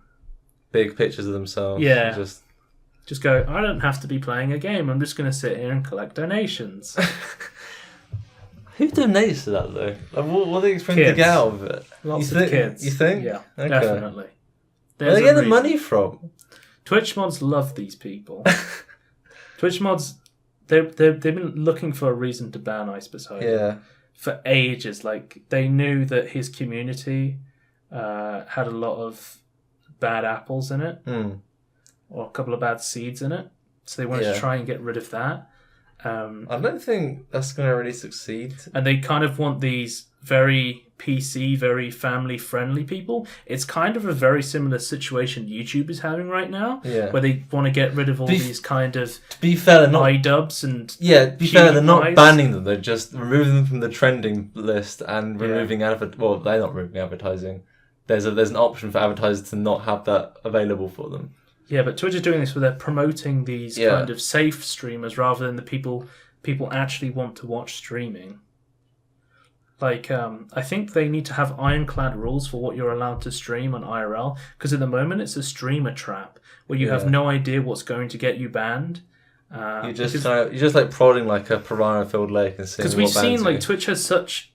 big pictures of themselves. Yeah. Just go, I don't have to be playing a game. I'm just going to sit here and collect donations. Who donates to that, though? Like, what are they expecting to get out of it? Lots of kids. You think? Yeah, okay. Definitely. Where do they get the money from? Twitch mods love these people. Twitch mods, they've been looking for a reason to ban Ice Poseidon for ages. Like, they knew that his community had a lot of bad apples in it. Or a couple of bad seeds in it. So they wanted to try and get rid of that. I don't think that's going to really succeed. And they kind of want these very PC, very family-friendly people. It's kind of a very similar situation YouTube is having right now. Yeah. Where they want to get rid of all these kind of to be fair, they're not iDubbbz and they're not banning them. They're just removing them from the trending list and removing well, they're not removing advertising. There's an option for advertisers to not have that available for them. Yeah, but Twitch is doing this where they're promoting these kind of safe streamers rather than the people actually want to watch streaming. Like, I think they need to have ironclad rules for what you're allowed to stream on IRL, because at the moment it's a streamer trap where you have no idea what's going to get you banned. You're just like prodding like a piranha-filled lake and seeing what bans you. Because we've seen like Twitch has such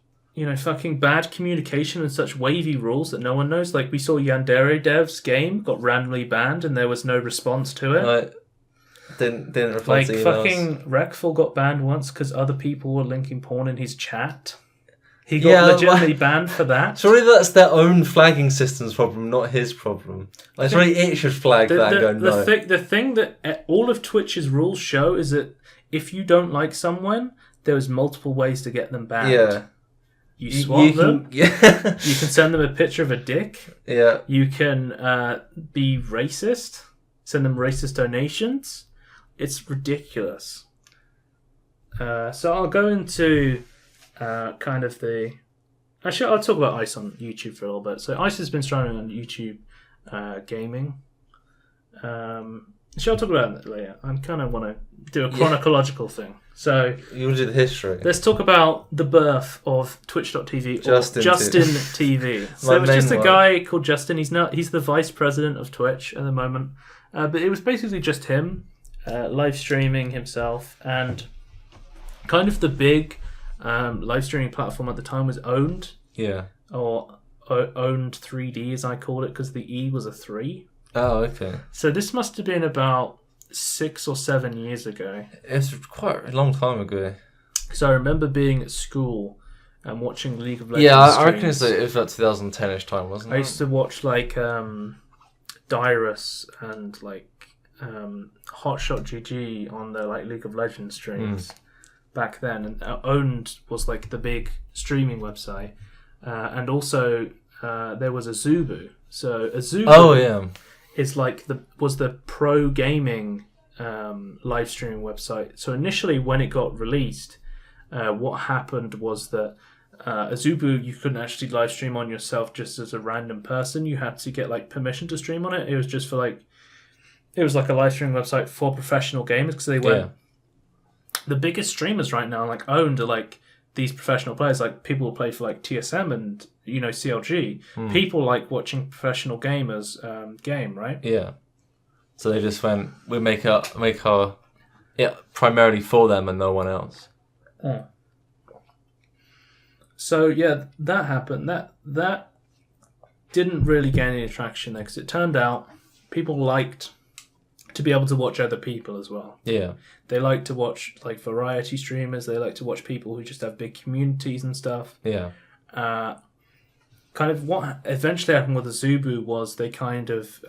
fucking bad communication and such wavy rules that no one knows. Like, we saw Yandere Dev's game got randomly banned and there was no response to it. Like, didn't reply to emails. Fucking Rekful got banned once because other people were linking porn in his chat. He got legitimately banned for that. Surely that's their own flagging system's problem, not his problem. Like, surely it should flag that and go, no. The thing that all of Twitch's rules show is that if you don't like someone, there's multiple ways to get them banned. Yeah. You swap them. You can send them a picture of a dick. Yeah. You can be racist. Send them racist donations. It's ridiculous. So I'll go into kind of the... Actually, I'll talk about Ice on YouTube for a little bit. So Ice has been streaming on YouTube gaming. I'll talk about it later. I kind of want to do a chronological thing. So you'll do the history. Let's talk about the birth of Twitch.tv or Justin TV. So it was just a guy called Justin. He's the vice president of Twitch at the moment. But it was basically just him live streaming himself, and kind of the big live streaming platform at the time was Owned. Yeah. Or Owned 3D as I called it, because the E was a 3. Oh, okay. So this must have been about 6 or 7 years ago. It's quite a long time ago. So I remember being at school and watching League of Legends. Yeah, I reckon it was about 2010-ish time, wasn't it? I used to watch like Dyrus and like Hotshot GG on the like League of Legends streams back then, and Owned was like the big streaming website, and also there was Azubu. So Azubu is like was the pro gaming live streaming website. So initially when it got released, what happened was that Azubu, you couldn't actually live stream on yourself just as a random person. You had to get like permission to stream on it. It was just for like, it was like a live streaming website for professional gamers, because they were the biggest streamers right now. Like Owned are like these professional players, like people who play for like TSM and CLG. People like watching professional gamers game, right? Yeah. So they just went, we make our primarily for them and no one else. Oh. So yeah, that happened. That didn't really gain any traction there, because it turned out people liked to be able to watch other people as well. Yeah. They like to watch like variety streamers. They like to watch people who just have big communities and stuff. Yeah. Kind of what eventually happened with Azubu was they kind of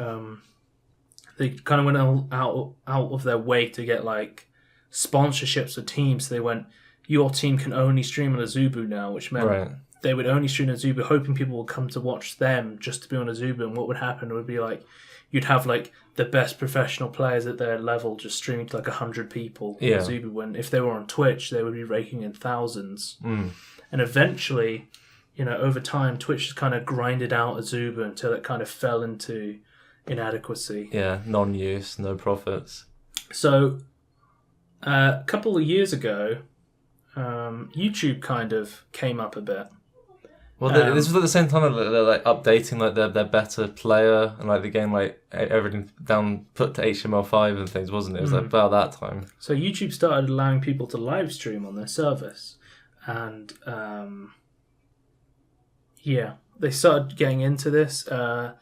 went out of their way to get like sponsorships for teams. So they went, your team can only stream on Azubu now, which meant they would only stream on Azubu, hoping people would come to watch them just to be on Azubu. And what would happen would be like, you'd have like the best professional players at their level just streaming to like 100 people on Azubu, when if they were on Twitch, they would be raking in thousands. And eventually, over time, Twitch just kind of grinded out Azubu until it kind of fell into inadequacy. Yeah, non-use, no profits. So, a couple of years ago, YouTube kind of came up a bit. Well, this was at the same time that they're like updating like their beta player and like the game like everything down put to HTML5 and things, wasn't it? It was like about that time. So YouTube started allowing people to live stream on their service, and they started getting into this. I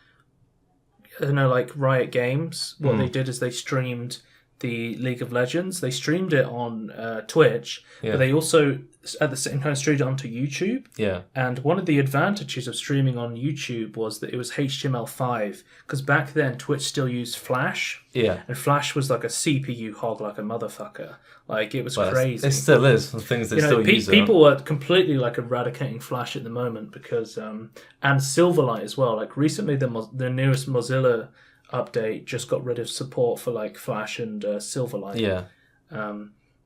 don't know, like Riot Games. What they did is they streamed the League of Legends. They streamed it on Twitch, but they also at the same time streamed it onto YouTube. Yeah. And one of the advantages of streaming on YouTube was that it was HTML5, because back then Twitch still used Flash. Yeah. And Flash was like a CPU hog, like a motherfucker. Like it was crazy. It still is. The things they still use it. People are completely like eradicating Flash at the moment because and Silverlight as well. Like recently, the newest Mozilla update just got rid of support for like Flash and Silverlight. Yeah.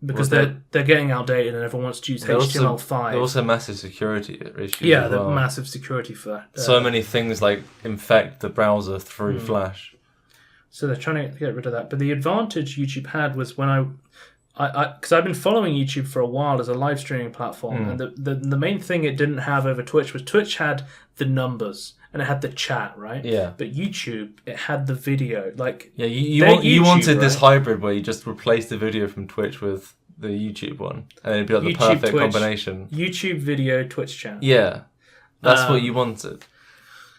Because they're getting outdated and everyone wants to use HTML5. There also massive security issues. Yeah, the massive security for that. So many things like infect the browser through Flash. So they're trying to get rid of that. But the advantage YouTube had was when because I've been following YouTube for a while as a live streaming platform, and the main thing it didn't have over Twitch was Twitch had the numbers and it had the chat, right? Yeah. But YouTube, it had the video. Like you wanted this hybrid where you just replace the video from Twitch with the YouTube one, and it'd be like the perfect Twitch, combination. YouTube video, Twitch chat. Yeah, that's what you wanted.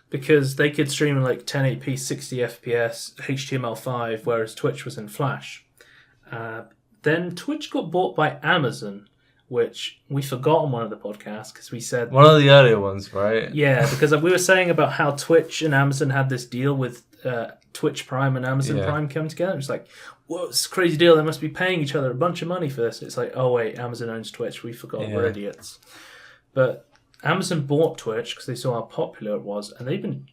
Because they could stream in like 1080p, 60 FPS, HTML5, whereas Twitch was in Flash. Then Twitch got bought by Amazon, which we forgot on one of the podcasts because we said... One of the earlier ones, right? Yeah, because we were saying about how Twitch and Amazon had this deal with Twitch Prime and Amazon Prime coming together. It's like, whoa, it's a crazy deal. They must be paying each other a bunch of money for this. It's like, oh wait, Amazon owns Twitch. We forgot. We're idiots. But Amazon bought Twitch because they saw how popular it was, and they've been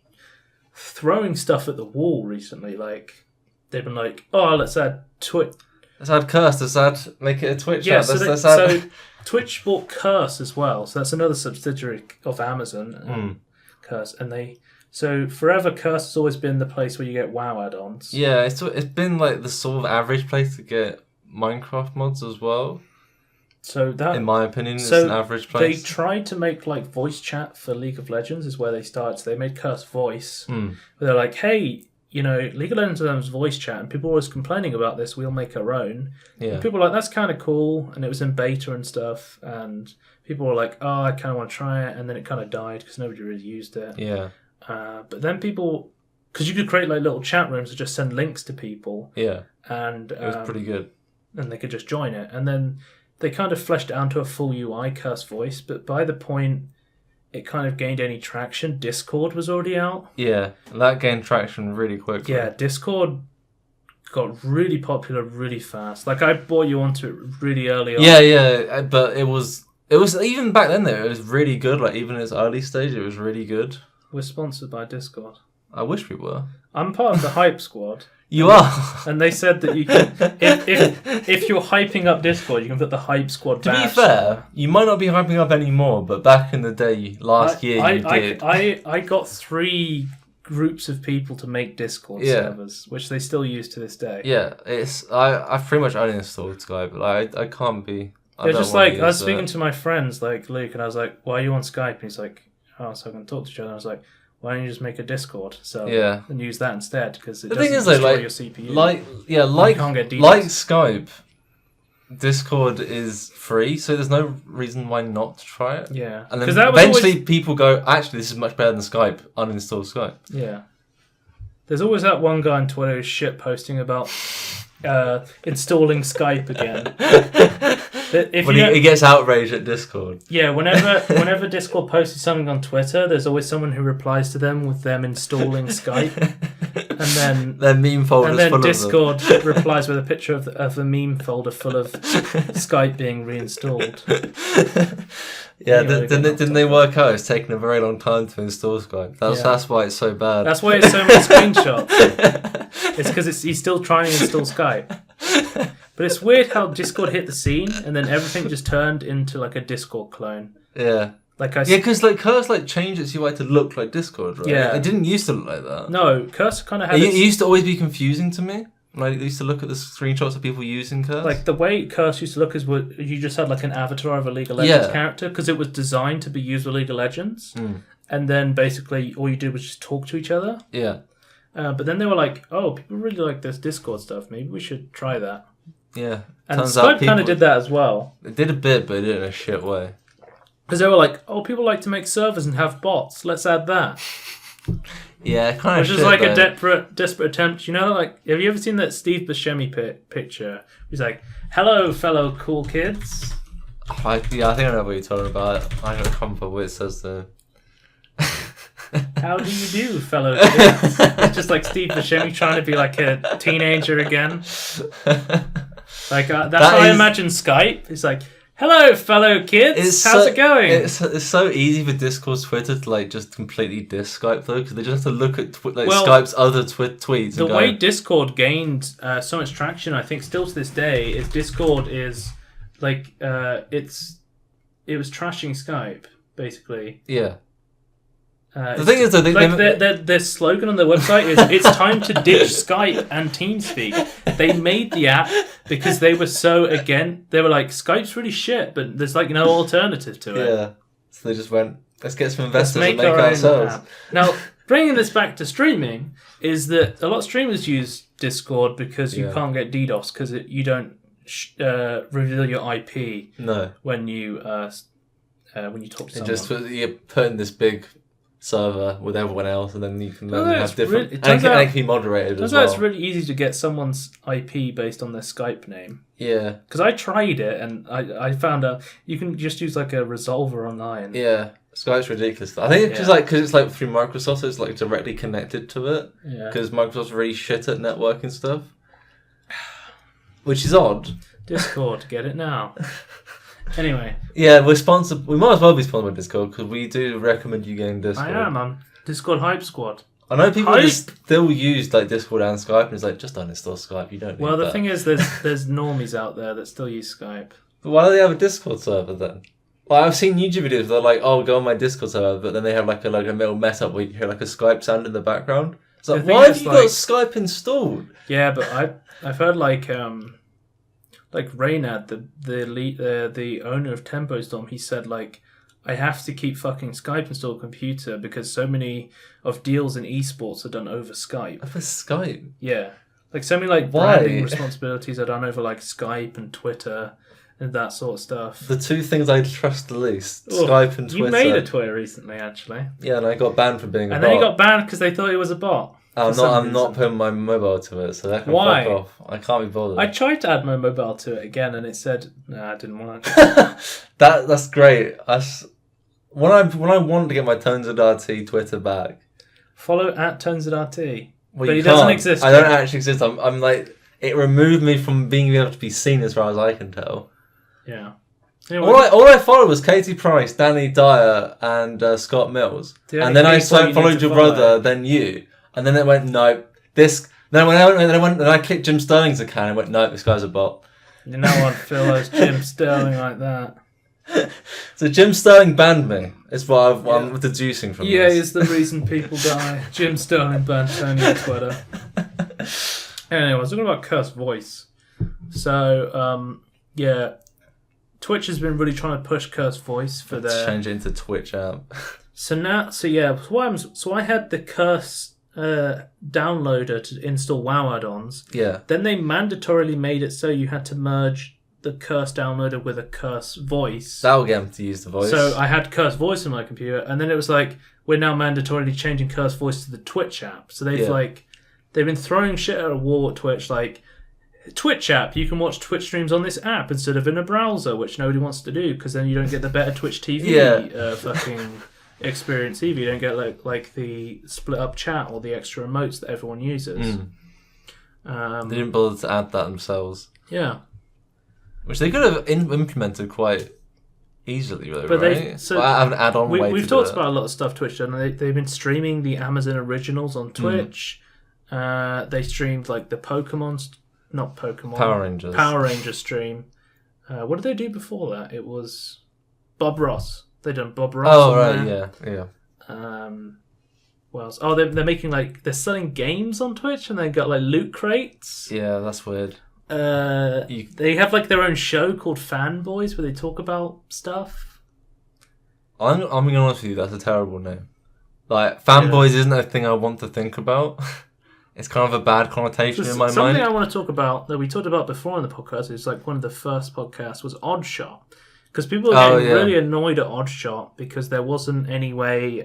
throwing stuff at the wall recently. Like, they've been like, oh, let's add Twitch... Let's add Curse. Let's make it a Twitch. Yeah, so Twitch bought Curse as well. So that's another subsidiary of Amazon. Curse, and so forever Curse has always been the place where you get WoW add-ons. Yeah, it's been like the sort of average place to get Minecraft mods as well. So that, in my opinion, is an average place. They tried to make like voice chat for League of Legends is where they started. So they made Curse Voice. Where they're like, hey, League of Legends has voice chat, and people were always complaining about this. We'll make our own. Yeah. And people were like, that's kind of cool, and it was in beta and stuff, and people were like, oh, I kind of want to try it, and then it kind of died because nobody really used it. Yeah. But then people, because you could create like little chat rooms that just send links to people. Yeah. And it was pretty good. And they could just join it, and then they kind of fleshed it out to a full UI Curse Voice, but by the point it kind of gained any traction, Discord was already out. Yeah, that gained traction really quickly. Yeah, Discord got really popular really fast. Like, I brought you onto it really early on. Yeah, but it was even back then though, it was really good. Like, even in its early stage, it was really good. We're sponsored by Discord. I wish we were. I'm part of the Hype Squad. You are. And they said that you can, if you're hyping up Discord, you can put the Hype Squad badge. To be fair, you might not be hyping up anymore, but back in the day, last year, you did. I got 3 groups of people to make Discord servers, which they still use to this day. Yeah, I've pretty much uninstalled Skype, but I can't be. They're just like, I was speaking to my friends, like Luke, and I was like, why are you on Skype? And he's like, oh, so I can talk to each other. And I was like, why don't you just make a Discord and use that instead? Because it doesn't destroy your CPU. You can't get like Skype, Discord is free, so there's no reason why not to try it. Yeah. And then eventually people go, actually, this is much better than Skype. Uninstall Skype. Yeah. There's always that one guy on Twitter who's shit posting about installing Skype again. When he gets outraged at Discord. Yeah, whenever Discord posts something on Twitter, there's always someone who replies to them with them installing Skype, and then their meme folders. And then full Discord of them. replies with a picture of a meme folder full of Skype being reinstalled. Yeah, didn't they work out? It's taken a very long time to install Skype. That's why it's so bad. That's why it's so many screenshots. It's because he's still trying to install Skype. But it's weird how Discord hit the scene and then everything just turned into like a Discord clone. Yeah. Because like Curse changed its UI to look like Discord, right? Yeah. It didn't used to look like that. No, Curse kind of had. It used to always be confusing to me. Like, they used to look at the screenshots of people using Curse. Like, the way Curse used to look is you just had, like, an avatar of a League of Legends character, because it was designed to be used with League of Legends. And then, basically, all you did was just talk to each other. Yeah. But then they were like, oh, people really like this Discord stuff. Maybe we should try that. Yeah. And Skype kind of did that as well. It did a bit, but it did it in a shit way. Because they were like, oh, people like to make servers and have bots. Let's add that. Yeah, kind of. Which is like a desperate attempt. You know, like, have you ever seen that Steve Buscemi picture? He's like, hello, fellow cool kids. I think I know what you're talking about. I don't come up with what it says there. How do you do, fellow kids? It's just like Steve Buscemi trying to be like a teenager again. Like, that's how I imagine Skype. It's like, hello, fellow kids. How's it going? It's so easy for Discord's Twitter to like just completely diss Skype though, because they just have to look at Skype's other tweets. The way Discord gained so much traction, I think, still to this day, is Discord is like it was trashing Skype basically. Yeah. The thing is, though, their slogan on their website is "It's time to ditch Skype and TeamSpeak." They made the app because they were they were like, Skype's really shit, but there's like no alternative to it. Yeah, so they just went, let's get some investors and make ourselves. Now, bringing this back to streaming is that a lot of streamers use Discord because you can't get DDoS because you don't reveal your IP. No. When you talk to someone. Just you put in this big server with everyone else, and then you can have different. It can be moderated as well. Turns out it's really easy to get someone's IP based on their Skype name. Yeah. Because I tried it, and I found out you can just use like a resolver online. Yeah. Skype's ridiculous. I think it's just like because it's like through Microsoft, so it's like directly connected to it. Yeah. Because Microsoft's really shit at networking stuff, which is odd. Discord, get it now. Anyway. Yeah, we're sponsored. We might as well be sponsored by Discord because we do recommend you getting Discord. I am. I'm Discord Hype Squad. I know people still use like Discord and Skype, and it's like, just uninstall Skype. You don't need Well, the thing is, there's normies out there that still use Skype. But why do they have a Discord server then? Well, I've seen YouTube videos where they're like, oh, go on my Discord server, but then they have like a little mess up where you hear like a Skype sound in the background. It's like, why have you got Skype installed? Yeah, but I've heard like Reynad, the owner of Tempo Storm, he said like, I have to keep fucking Skype installed computer because so many of deals in esports are done over Skype. Over Skype? Yeah. Like so many like branding responsibilities are done over like Skype and Twitter and that sort of stuff. The two things I trust the least, Skype and Twitter. You made a Twitter recently, actually. Yeah, and I got banned for being a bot. And then you got banned because they thought it was a bot. I'm not putting my mobile to it, so that can fuck off. I can't be bothered. I tried to add my mobile to it again, and it said, "Nah, I didn't want it." That's great. When I want to get my Tones of RT Twitter back, follow at Tones of RT. Well, but he doesn't exist. I don't actually exist. I'm like, it removed me from being able to be seen as far as I can tell. Yeah. Anyway, all I followed was Katie Price, Danny Dyer, and Scott Mills, and then I followed your brother, then you. And then it went, nope. Then I clicked Jim Sterling's account and went, nope, this guy's a bot. You know what follows Jim Sterling like that. So Jim Sterling banned me. Is what I'm deducing from this. Yeah, he's the reason people die. Jim Sterling banned Tony on Twitter. Anyway, I was talking about cursed voice. So, Twitch has been really trying to push cursed voice for their... change it into Twitch app. So I had the curse downloader to install WoW add-ons. Yeah. Then they mandatorily made it so you had to merge the curse downloader with a curse voice. That'll get them to use the voice. So I had curse voice on my computer, and then it was like, we're now mandatorily changing curse voice to the Twitch app. So they've been throwing shit at a wall at Twitch, like, Twitch app, you can watch Twitch streams on this app instead of in a browser, which nobody wants to do because then you don't get the better Twitch TV fucking experience either. You don't get like the split up chat or the extra emotes that everyone uses. They didn't bother to add that themselves. Yeah, which they could have implemented quite easily, really, but right? I have an add-on way we've talked about a lot of stuff Twitch done. They've been streaming the Amazon originals on Twitch. They streamed like the Power Rangers stream. What did they do before that? It was Bob Ross. They done Bob Ross. Oh right, yeah. what else? Oh, they're making they're selling games on Twitch, and they got loot crates. Yeah, that's weird. They have their own show called Fanboys where they talk about stuff. I'm being honest with you, that's a terrible name. Fanboys isn't a thing I want to think about. It's kind of a bad connotation in my mind. Something I want to talk about that we talked about before in the podcast is one of the first podcasts was Oddshot. Because people are getting really annoyed at Oddshot because there wasn't any way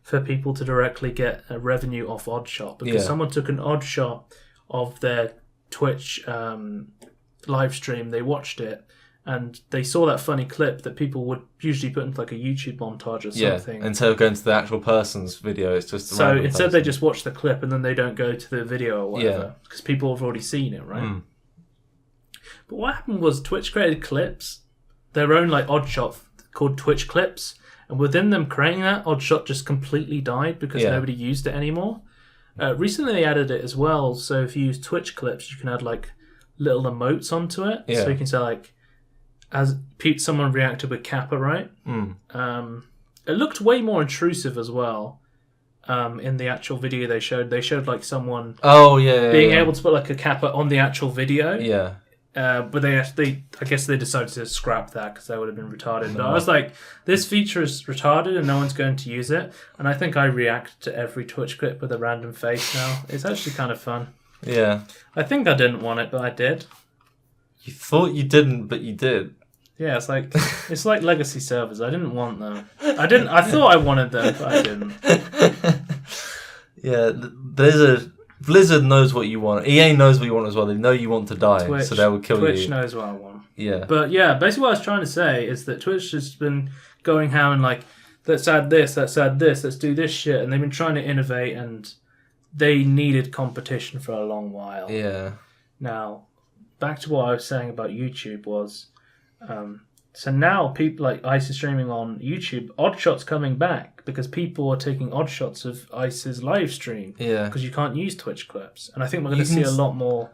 for people to directly get a revenue off Oddshot. Because someone took an Oddshot of their Twitch live stream, they watched it, and they saw that funny clip that people would usually put into a YouTube montage or something. Yeah, instead of going to the actual person's video, it's just so instead they just watch the clip and then they don't go to the video or whatever because people have already seen it, right? Mm. But what happened was Twitch created clips, their own Oddshot called Twitch Clips, and within them creating that, Oddshot just completely died because nobody used it anymore. Recently they added it as well, so if you use Twitch Clips, you can add little emotes onto it. So you can say as someone reacted with Kappa, right? Mm. It looked way more intrusive as well. In the actual video they showed someone being able to put a Kappa on the actual video. Yeah. But I guess they decided to scrap that because that would have been retarded. But I was this feature is retarded and no one's going to use it. And I think I react to every Twitch clip with a random face now. It's actually kind of fun. Yeah. I think I didn't want it, but I did. You thought you didn't, but you did. Yeah, it's like legacy servers. I didn't want them. I thought I wanted them, but I didn't. Yeah, Blizzard knows what you want. EA knows what you want as well. They know you want to die, so they will kill you. Twitch knows what I want. Yeah. But yeah, basically what I was trying to say is that Twitch has been going how and let's add this, let's do this shit, and they've been trying to innovate, and they needed competition for a long while. Yeah. Now, back to what I was saying about YouTube was, so now people Ice is streaming on YouTube. Oddshot's coming back because people are taking Oddshots of Ice's live stream. Yeah. Because you can't use Twitch clips, and I think we're going to see a lot more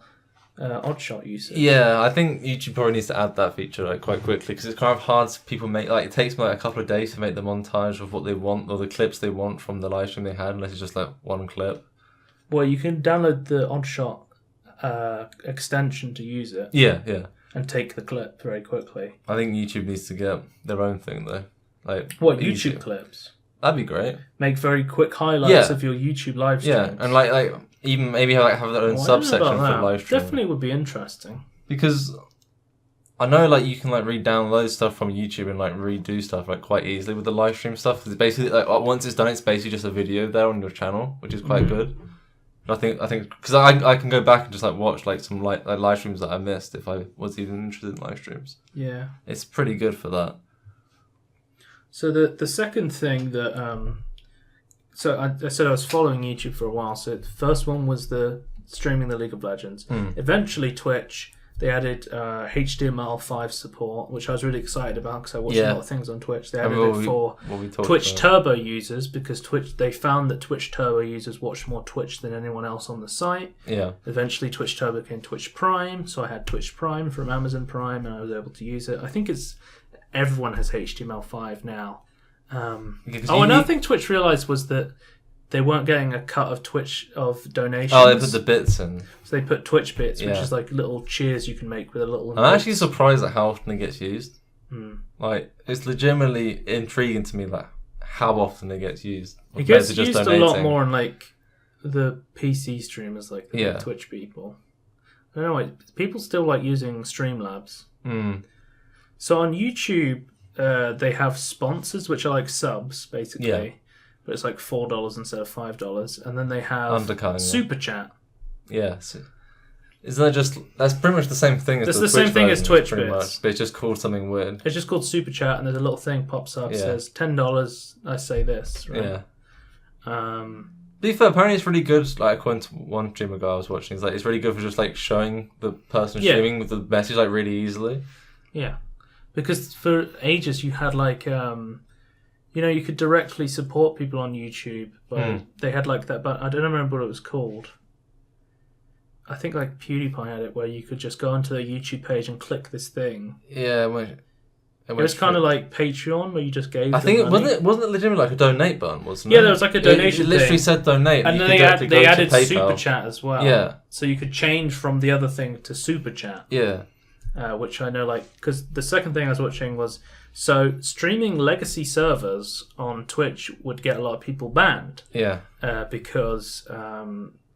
Oddshot usage. Yeah, I think YouTube probably needs to add that feature quite quickly because it's kind of hard to people make. It takes them a couple of days to make the montage of what they want or the clips they want from the live stream they had, unless it's just one clip. Well, you can download the Oddshot extension to use it. Yeah, yeah. And take the clip very quickly. I think YouTube needs to get their own thing though. What, YouTube clips? That'd be great. Make very quick highlights of your YouTube live streams. Yeah, and even maybe have their own subsection for live stream. Definitely would be interesting. Because I know you can re-download stuff from YouTube and redo stuff quite easily with the live stream stuff. Because basically once it's done, it's basically just a video there on your channel, which is quite good. I think because I can go back and just watch some live streams that I missed if I was even interested in live streams. Yeah, it's pretty good for that. So the second thing that so I said I was following YouTube for a while. So the first one was the streaming the League of Legends. Eventually Twitch, they added HTML5 support, which I was really excited about because I watched a lot of things on Twitch. They added it for Twitch Turbo users because they found that Twitch Turbo users watch more Twitch than anyone else on the site. Yeah. Eventually Twitch Turbo became Twitch Prime, so I had Twitch Prime from Amazon Prime and I was able to use it. I think everyone has HTML5 now. Another thing Twitch realised was that they weren't getting a cut of Twitch of donations. Oh, they put the bits in. So they put Twitch bits, which is little cheers you can make with a little... I'm actually surprised at how often it gets used. It's legitimately intriguing to me how often it gets used. It gets used a lot more in the PC streamers, the Twitch people. I don't know, people still like using Streamlabs. So on YouTube, they have sponsors, which are subs, basically. Yeah. But it's $4 instead of $5, and then they have Super Chat. Yeah, isn't that that's pretty much the same thing as the same thing as Twitch bits, much, but it's just called something weird. It's just called Super Chat, and there's a little thing pops up says $10. I say this, right? Yeah. To be fair, apparently it's really good. According to one streamer guy I was watching, it's really good for just showing the person streaming with the message really easily. Yeah, because for ages you had you could directly support people on YouTube, but they had that, but I don't remember what it was called. I think PewDiePie had it where you could just go onto their YouTube page and click this thing. Yeah, It was kind of like Patreon, where you just gave. I think money. wasn't it legitimately like a donate button, wasn't it? Yeah, there was like a donation. It literally said donate, and then they added super chat as well. Yeah, so you could change from the other thing to super chat. Yeah, which I know, like, because the second thing I was watching was streaming legacy servers on Twitch would get a lot of people banned. Yeah, because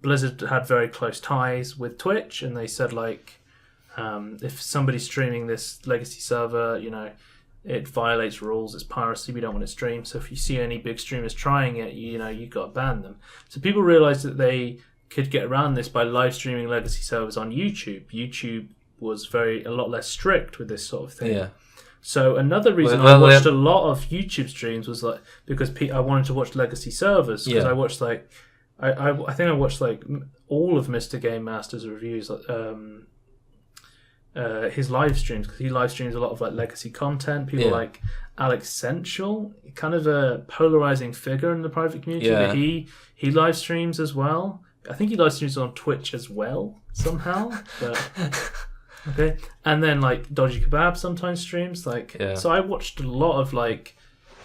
Blizzard had very close ties with Twitch, and they said like. If somebody's streaming this legacy server, it violates rules. It's piracy. We don't want it streamed. So if you see any big streamers trying it, you got to ban them. So people realized that they could get around this by live streaming legacy servers on YouTube. YouTube was a lot less strict with this sort of thing. Yeah. So another reason I watched a lot of YouTube streams was like because I wanted to watch legacy servers because I watched like I think I watched like all of Mr. Game Master's reviews. His live streams, because he live streams a lot of like legacy content. People like Alex Sensual, kind of a polarizing figure in the private community, but he live streams as well. I think he live streams on Twitch as well somehow. But okay, and then like Dodgy Kebab sometimes streams. So I watched a lot of like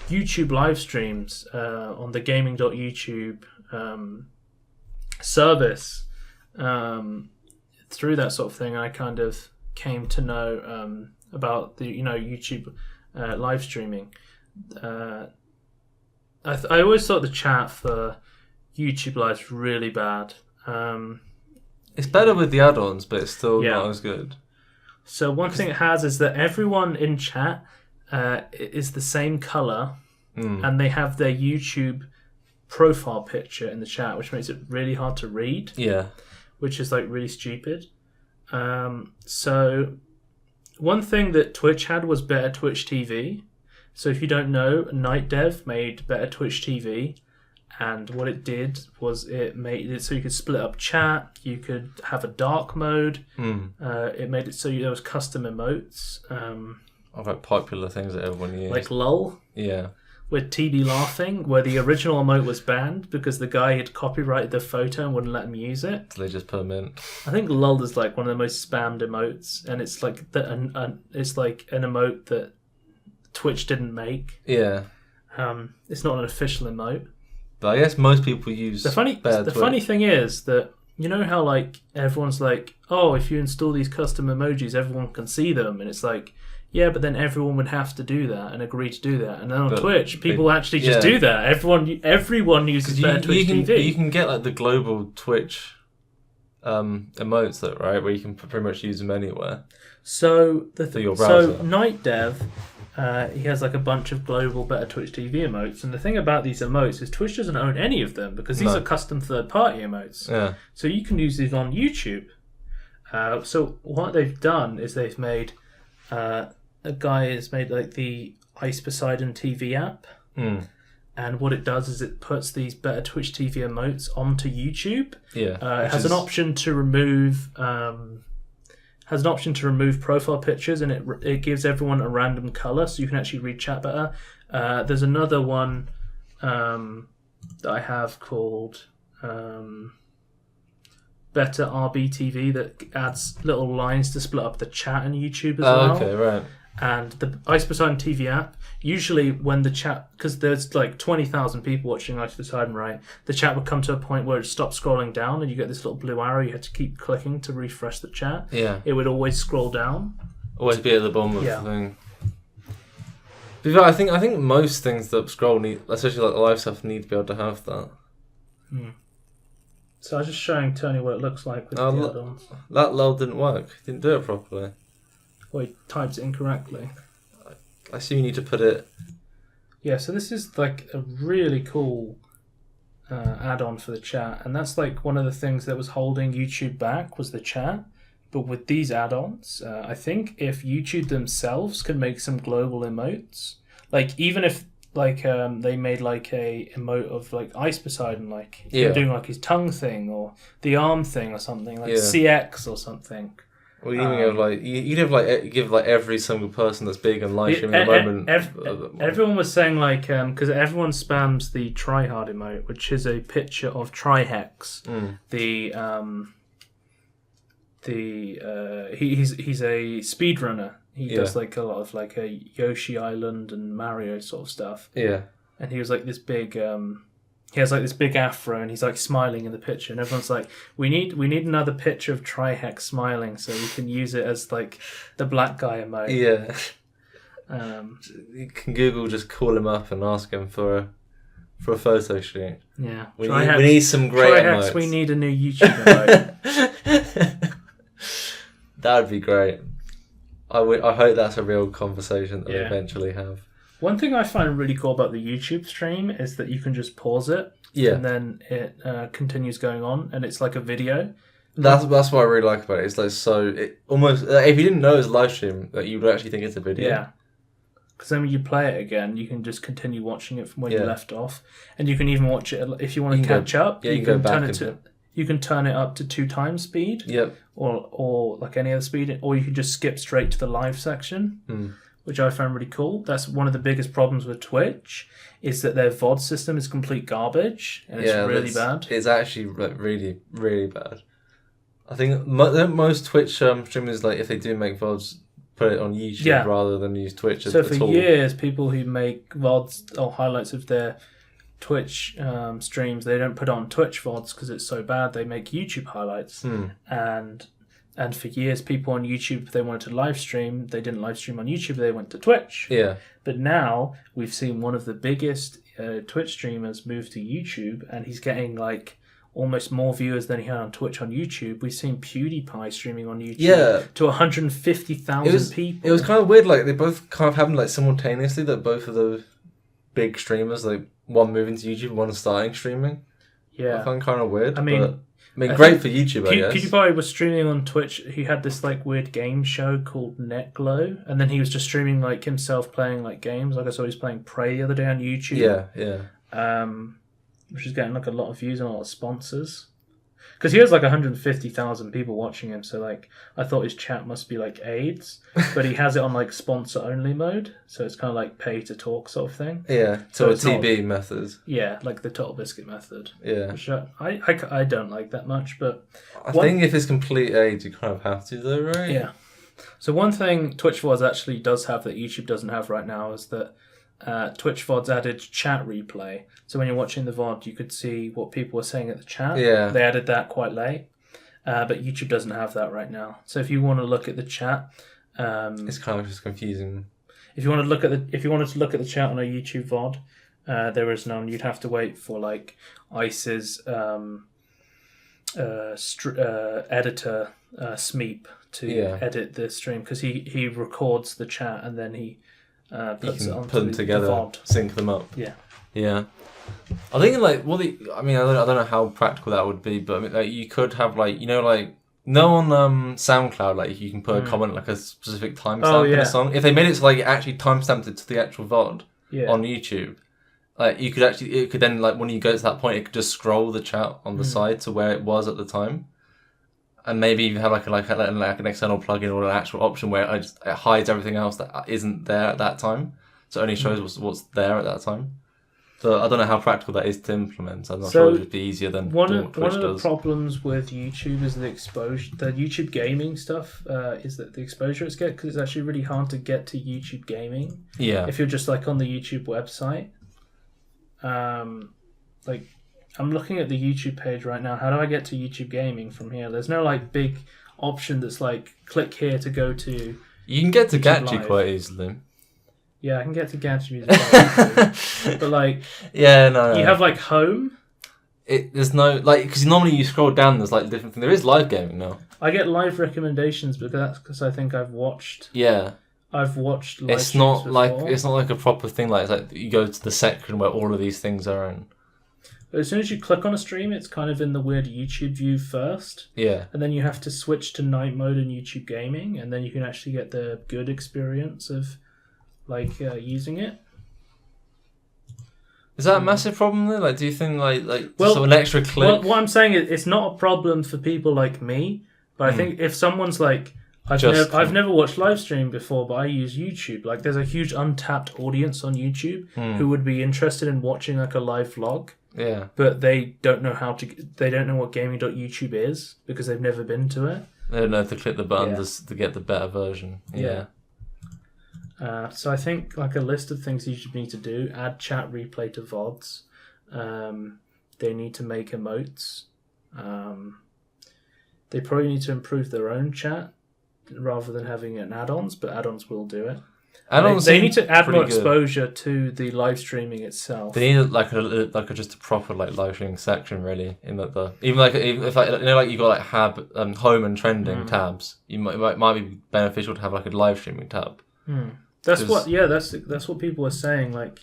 YouTube live streams on the gaming.youtube service through that sort of thing. And I kind of came to know about the YouTube live streaming. I always thought the chat for YouTube Live is really bad. It's better with the add-ons, but it's still not as good. So one thing it has is that everyone in chat is the same color, and they have their YouTube profile picture in the chat, which makes it really hard to read. Yeah, which is like really stupid. So one thing that Twitch had was Better Twitch TV. So if you don't know, Night Dev made Better Twitch TV, and what it did was it made it so you could split up chat, you could have a dark mode, it made it so there was custom emotes. Of like popular things that everyone used. Like LOL. Yeah. With TB laughing, where the original emote was banned because the guy had copyrighted the photo and wouldn't let him use it. So they just put them in. I think LOL is like one of the most spammed emotes, and it's like it's like an emote that Twitch didn't make. Yeah. It's not an official emote. But I guess most people use the funny thing is that you know how like everyone's like, oh, if you install these custom emojis, everyone can see them, and it's like. Yeah, but then everyone would have to do that and agree to do that. And then on Twitch, people actually just do that. Everyone uses Better Twitch TV. You can get like the global Twitch emotes, though, right? Where you can pretty much use them anywhere. So Night Dev, he has like a bunch of global Better Twitch TV emotes. And the thing about these emotes is Twitch doesn't own any of them because these are custom third-party emotes. Yeah. So you can use these on YouTube. So what they've done is they've made... a guy has made like the Ice Poseidon TV app, and what it does is it puts these Better Twitch TV emotes onto YouTube. Yeah, it has an option to remove profile pictures, and it gives everyone a random color, so you can actually read chat better. There's another one that I have called Better RBTV that adds little lines to split up the chat in YouTube as well. Okay, right. And the Ice Poseidon TV app, usually when the chat, because there's like 20,000 people watching Ice Poseidon, right? The chat would come to a point where it stops scrolling down and you get this little blue arrow you had to keep clicking to refresh the chat. Yeah. It would always scroll down. Always be at the bottom of the thing. But I think most things that scroll need, especially like the live stuff, need to be able to have that. So I was just showing Tony what it looks like with the add-ons. That LOL didn't work. It didn't do it properly. Well, he typed it incorrectly. I assume you need to put it... Yeah, so this is like a really cool add-on for the chat. And that's like one of the things that was holding YouTube back was the chat. But with these add-ons, I think if YouTube themselves can make some global emotes, like even if like they made like a emote of like Ice Poseidon, like him doing like his tongue thing or the arm thing or something, like CX or something. Well, you even give every single person that's big and live streaming at the moment. Everyone was saying like because everyone spams the tryhard emote, which is a picture of Trihex. He's a speedrunner He does like a lot of like a Yoshi Island and Mario sort of stuff. Yeah. And he was like this big. He has like this big afro, and he's like smiling in the picture, and everyone's like, "We need another picture of Trihex smiling, so we can use it as like the black guy emote." Yeah. You can Google, just call him up and ask him for a photo shoot. Yeah. We need some great emotes. We need a new YouTube emote. That would be great. I hope that's a real conversation that we eventually have. One thing I find really cool about the YouTube stream is that you can just pause it, and then it continues going on, and it's like a video. That's what I really like about it. It's like almost if you didn't know it was a live stream, that you would actually think it's a video. Yeah. Because then when you play it again, you can just continue watching it from where you left off, and you can even watch it if you want to catch up. Yeah, you can go back you can turn it up to 2x speed. Yep. Or like any other speed, or you can just skip straight to the live section. Which I found really cool. That's one of the biggest problems with Twitch, is that their VOD system is complete garbage, and it's really bad. It's actually really, really bad. I think most Twitch streamers, like if they do make VODs, put it on YouTube rather than use Twitch at all. So for years, people who make VODs or highlights of their Twitch streams, they don't put on Twitch VODs because it's so bad. They make YouTube highlights, and for years, people on YouTube, if they wanted to live stream, they didn't live stream on YouTube, they went to Twitch. Yeah. But now, we've seen one of the biggest Twitch streamers move to YouTube, and he's getting like almost more viewers than he had on Twitch on YouTube. We've seen PewDiePie streaming on YouTube to 150,000 people. It was kind of weird, like they both kind of happened like simultaneously, that both of those big streamers, like one moving to YouTube, one starting streaming. Yeah. I found kind of weird. I mean, great for YouTube, I guess. PewDiePie was streaming on Twitch. He had this like weird game show called NetGlow, and then he was just streaming like himself playing like games. Like I saw he was playing Prey the other day on YouTube. Yeah. Which is getting like a lot of views and a lot of sponsors. Because he has like 150,000 people watching him, so like I thought his chat must be like AIDS, but he has it on like sponsor only mode, so it's kind of like pay to talk sort of thing. Yeah, so a TB method. Yeah, like the Total Biscuit method. Yeah, which I don't like that much, but I think if it's complete AIDS, you kind of have to though, right? Yeah. So one thing Twitch VODs actually does have that YouTube doesn't have right now is that Twitch VODs added chat replay. So when you're watching the VOD, you could see what people were saying at the chat. Yeah. They added that quite late. But YouTube doesn't have that right now. So if you want to look at the chat, it's kind of just confusing. If you wanted to look at the chat on a YouTube VOD, there is none. You'd have to wait for like Ice's editor Smeep to edit the stream, because he records the chat and then he puts it onto put them together, the VOD. sync them up. Yeah. I think like I don't know how practical that would be, but I mean, like you could have like on SoundCloud, like you can put a comment like a specific timestamp in a song. If they made it so like it actually timestamped it to the actual VOD on YouTube, like it could then like when you go to that point, it could just scroll the chat on the side to where it was at the time. And maybe you have like an external plugin or an actual option where it hides everything else that isn't there at that time, so it only shows what's there at that time. So I don't know how practical that is to implement. I'm not sure it would be easier than one doing what Twitch does. One of the problems with YouTube is the exposure. The YouTube gaming stuff is that the exposure it's get, because it's actually really hard to get to YouTube gaming. Yeah. If you're just like on the YouTube website, like I'm looking at the YouTube page right now. How do I get to YouTube gaming from here? There's no like big option that's like click here to go to. You can get to Gachi quite easily. Yeah, I can get to Gachi music, but like, you have like home. There's no like, because normally you scroll down. There's like different things. There is live gaming now. I get live recommendations, but that's because I think I've watched. Yeah, I've watched. Live it's not before. like it's not like a proper thing. Like it's like you go to the section where all of these things are in. But as soon as you click on a stream, it's kind of in the weird YouTube view first. Yeah. And then you have to switch to night mode in YouTube gaming, and then you can actually get the good experience of like using it. Is that a massive problem though? Like, do you think like so an extra click? Well, what I'm saying is it's not a problem for people like me, but I think if someone's like, I've never watched live stream before, but I use YouTube. Like, there's a huge untapped audience on YouTube who would be interested in watching like a live vlog. Yeah. But they don't know they don't know what gaming.youtube is because they've never been to it. They don't know to click the button to get the better version. Yeah. So I think like a list of things you should need to do: add chat replay to VODs. They need to make emotes. They probably need to improve their own chat rather than having it in add-ons, but add-ons will do it. They need to add more exposure to the live streaming itself. They need just a proper live streaming section, really. In the even if you got home and trending tabs, it might be beneficial to have like a live streaming tab. That's what people are saying. Like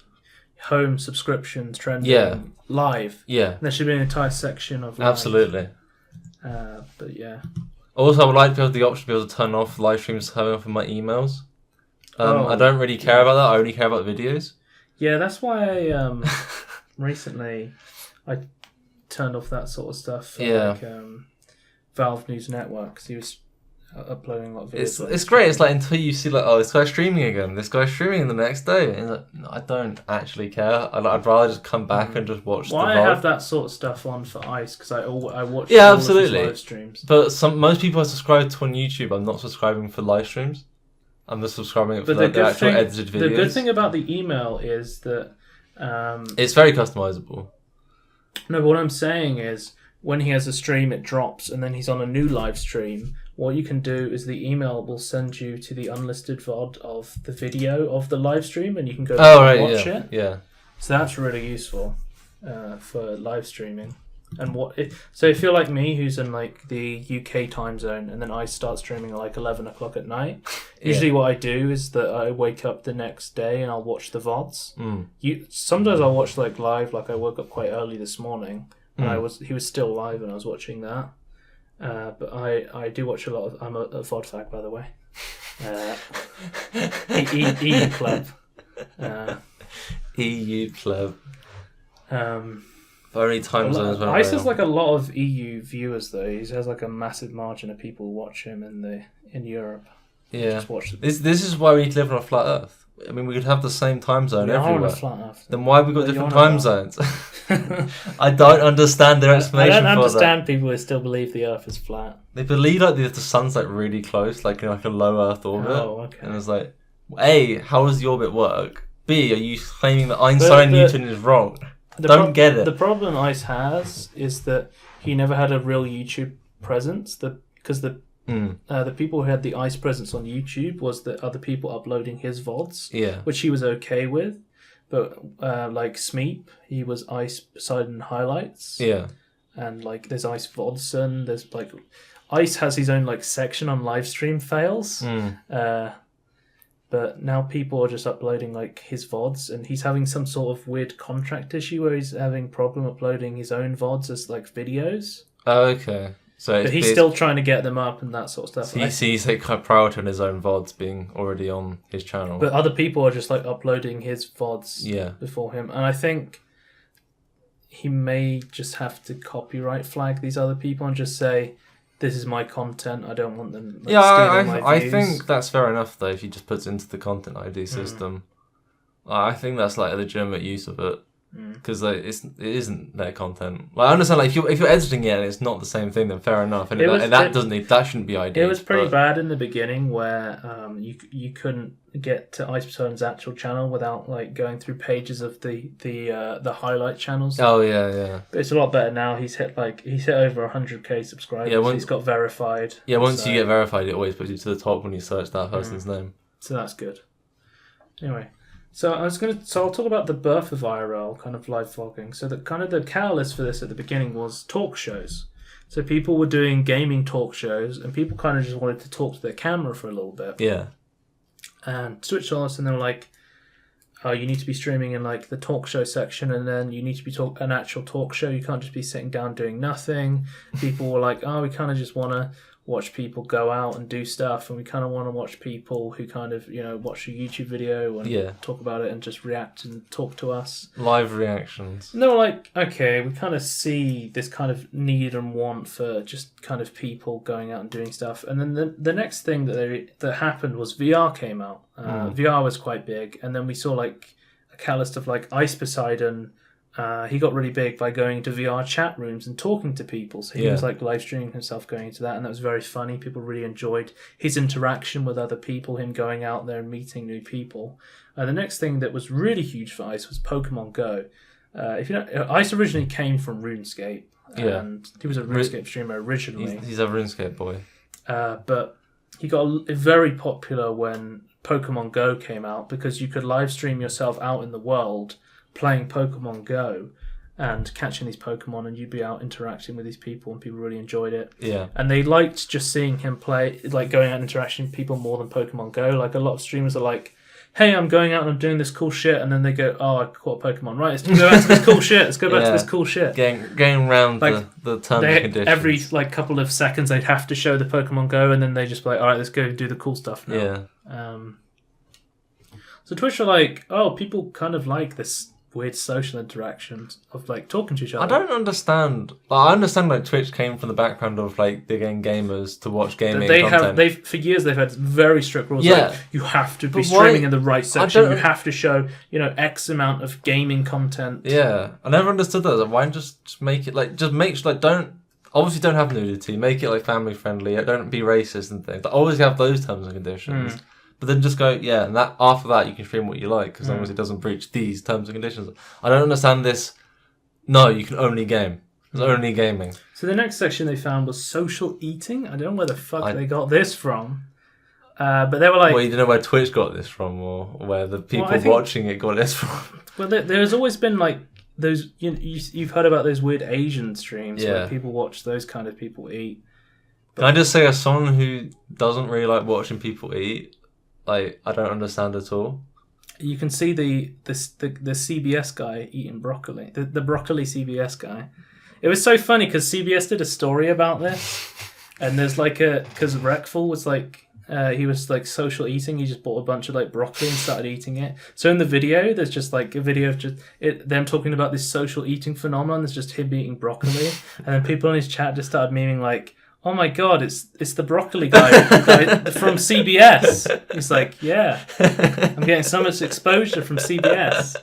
home, subscriptions, trending, live. Yeah, there should be an entire section of live. Absolutely. But yeah. Also, I would like to have the option to be able to turn off live streams having off in my emails. I don't really care about that. I only care about the videos. Yeah, that's why I recently I turned off that sort of stuff for Valve News Network, because he was uploading a lot of videos. It's great. It's like until you see this guy's streaming again. This guy's streaming the next day. And like, no, I don't actually care. I'd rather just come back and just watch. I have that sort of stuff on for Ice because I watch. Yeah, absolutely. Of his live streams. But most people are subscribed to on YouTube. I'm not subscribing for live streams. I'm just subscribing for the actual edited videos. The good thing about the email is that it's very customizable. No, but what I'm saying is when he has a stream, it drops, and then he's on a new live stream. What you can do is the email will send you to the unlisted VOD of the video of the live stream, and you can go and watch it. Yeah. So that's really useful for live streaming. And so if you're like me, who's in like the UK time zone, and then I start streaming at like 11 o'clock at night, usually what I do is that I wake up the next day and I'll watch the VODs. Sometimes I'll watch like live, like I woke up quite early this morning, and he was still live and I was watching that. But I do watch a lot of. I'm a VOD fag, by the way. EU club. EU club. Only time zones. Ice has like a lot of EU viewers though. He has like a massive margin of people who watch him in Europe. Yeah. Just watch this is why we need to live on a flat Earth. I mean, we could have the same time zone everywhere. On a flat Earth, then why have we got different time zones? I don't understand their explanation for that. I don't understand people who still believe the Earth is flat. They believe like the sun's like really close, like in like a low Earth orbit. Oh, okay. And it's like, A, how does the orbit work? B, are you claiming that Einstein and Newton is wrong? Get it. The problem Ice has is that he never had a real YouTube presence. Because the people who had the Ice presence on YouTube was the other people uploading his VODs, which he was okay with. But like Smeep, he was Ice Poseidon highlights. Yeah. And like there's Ice Vodson. There's like Ice has his own like section on live stream fails. But now people are just uploading like his VODs, and he's having some sort of weird contract issue where he's having problem uploading his own VODs as like videos. Oh, okay. But he's still trying to get them up and that sort of stuff. So he sees like priority on his own VODs being already on his channel. But other people are just like uploading his VODs before him. And I think he may just have to copyright flag these other people and just say, this is my content, I don't want them stealing my views. I think that's fair enough though if he just puts it into the content ID system. I think that's like a legitimate use of it. Because like it isn't their content. Like I understand, like if you're editing it and it's not the same thing, then fair enough. And that shouldn't be ideal. It was pretty bad in the beginning where you couldn't get to Ice Poseidon's actual channel without like going through pages of the highlight channels. Oh yeah. But it's a lot better now. He's hit over 100k subscribers. Yeah, he's got verified. Yeah, once you get verified, it always puts you to the top when you search that person's name. So that's good. Anyway. So I'll talk about the birth of IRL, kind of live vlogging. So the catalyst for this at the beginning was talk shows. So people were doing gaming talk shows, and people kind of just wanted to talk to their camera for a little bit. Yeah. And switched on us, and they were like, "Oh, you need to be streaming in like the talk show section, and then you need to be an actual talk show. You can't just be sitting down doing nothing." People were like, "Oh, we kind of just want to watch people go out and do stuff, and we kind of want to watch people who kind of, watch a YouTube video and talk about it and just react and talk to us." Live reactions. And they were like, okay, we kind of see this kind of need and want for just kind of people going out and doing stuff. And then the next thing that happened was VR came out. VR was quite big, and then we saw like a catalyst of like Ice Poseidon he got really big by going into VR chat rooms and talking to people. So he was like live streaming himself going into that, and that was very funny. People really enjoyed his interaction with other people, him going out there and meeting new people. The next thing that was really huge for Ice was Pokemon Go. If you know, Ice originally came from RuneScape, and he was a RuneScape streamer originally. He's a RuneScape boy. But he got very popular when Pokemon Go came out, because you could live stream yourself out in the world playing Pokemon Go and catching these Pokemon, and you'd be out interacting with these people, and people really enjoyed it. Yeah. And they liked just seeing him play, like going out and interacting with people more than Pokemon Go. Like a lot of streamers are like, hey, I'm going out and I'm doing this cool shit, and then they go, oh, I caught a Pokemon. Right, let's go back to this cool shit. Let's go back to this cool shit. Going around like, the terms and conditions. Every couple of seconds they'd have to show the Pokemon Go, and then they just be like, all right, let's go do the cool stuff now. Yeah. So Twitch are like, oh, people kind of like this weird social interaction of like talking to each other. I don't understand. I understand like Twitch came from the background of like they're getting gamers to watch gaming content. For years they've had very strict rules. Yeah, like, you have to be streaming in the right section. You have to show X amount of gaming content. Yeah, I never understood that. Like, why just make it like don't have nudity. Make it like family friendly. Don't be racist and things. Always have those terms and conditions. But then just go, and that after that you can stream what you like, as long as it doesn't breach these terms and conditions. I don't understand this. No, you can only game. It's only gaming. So the next section they found was social eating. I don't know where the fuck they got this from. But they were like... Well, you don't know where Twitch got this from, or where the people watching it got this from. Well, there's always been like those... You've heard about those weird Asian streams where people watch those kind of people eat. But, can I just say, as someone who doesn't really like watching people eat... Like, I don't understand at all. You can see the CBS guy eating broccoli. The broccoli CBS guy. It was so funny because CBS did a story about this, and there's like because Reckful was like he was like social eating. He just bought a bunch of like broccoli and started eating it. So in the video, there's just like a video of just them talking about this social eating phenomenon. There's just him eating broccoli, and then people in his chat just started memeing like, oh my god, it's the broccoli guy from CBS. He's like, yeah, I'm getting so much exposure from CBS.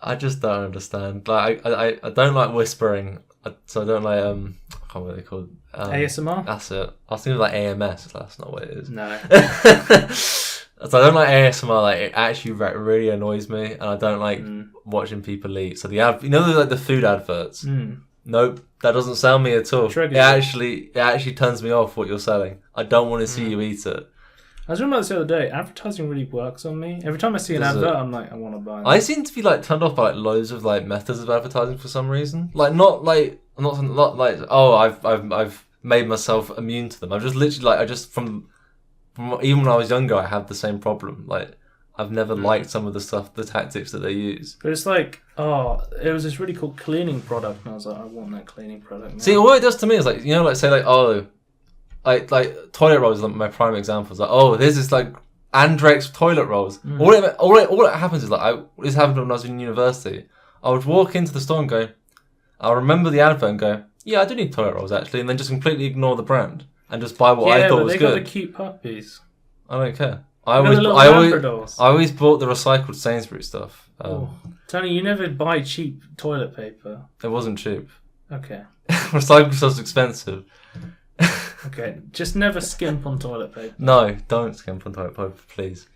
I just don't understand. Like, I don't like whispering, so I don't like I can't remember what they're called. ASMR. That's it. I was thinking like AMS. That's not what it is. No. So I don't like ASMR. Like, it actually really annoys me, and I don't like watching people eat. So the food adverts. Nope, that doesn't sound me at all. It actually turns me off what you're selling. I don't want to see you eat it. I was remember this the other day. Advertising really works on me. Every time I see an advert, I'm like, I want to buy it. I seem to be like turned off by like loads of like methods of advertising for some reason. Like not like I've made myself immune to them. I've just literally like from even when I was younger, I had the same problem. Like, I've never liked some of the tactics that they use. But it's like, it was this really cool cleaning product, and I was like, I want that cleaning product now. See, what it does to me is like, like say like, like toilet rolls is like my prime example. It's like, there's this like Andrex toilet rolls. All it happens is like, this happened when I was in university. I would walk into the store and go, I'll remember the advert and go, yeah, I do need toilet rolls actually, and then just completely ignore the brand and just buy what I thought was good. Yeah, but they got the cute puppies. I don't care. I always bought the recycled Sainsbury's stuff. Tony, you never buy cheap toilet paper. It wasn't cheap. Okay. Recycled stuff's expensive. Okay, just never skimp on toilet paper. No, don't skimp on toilet paper, please.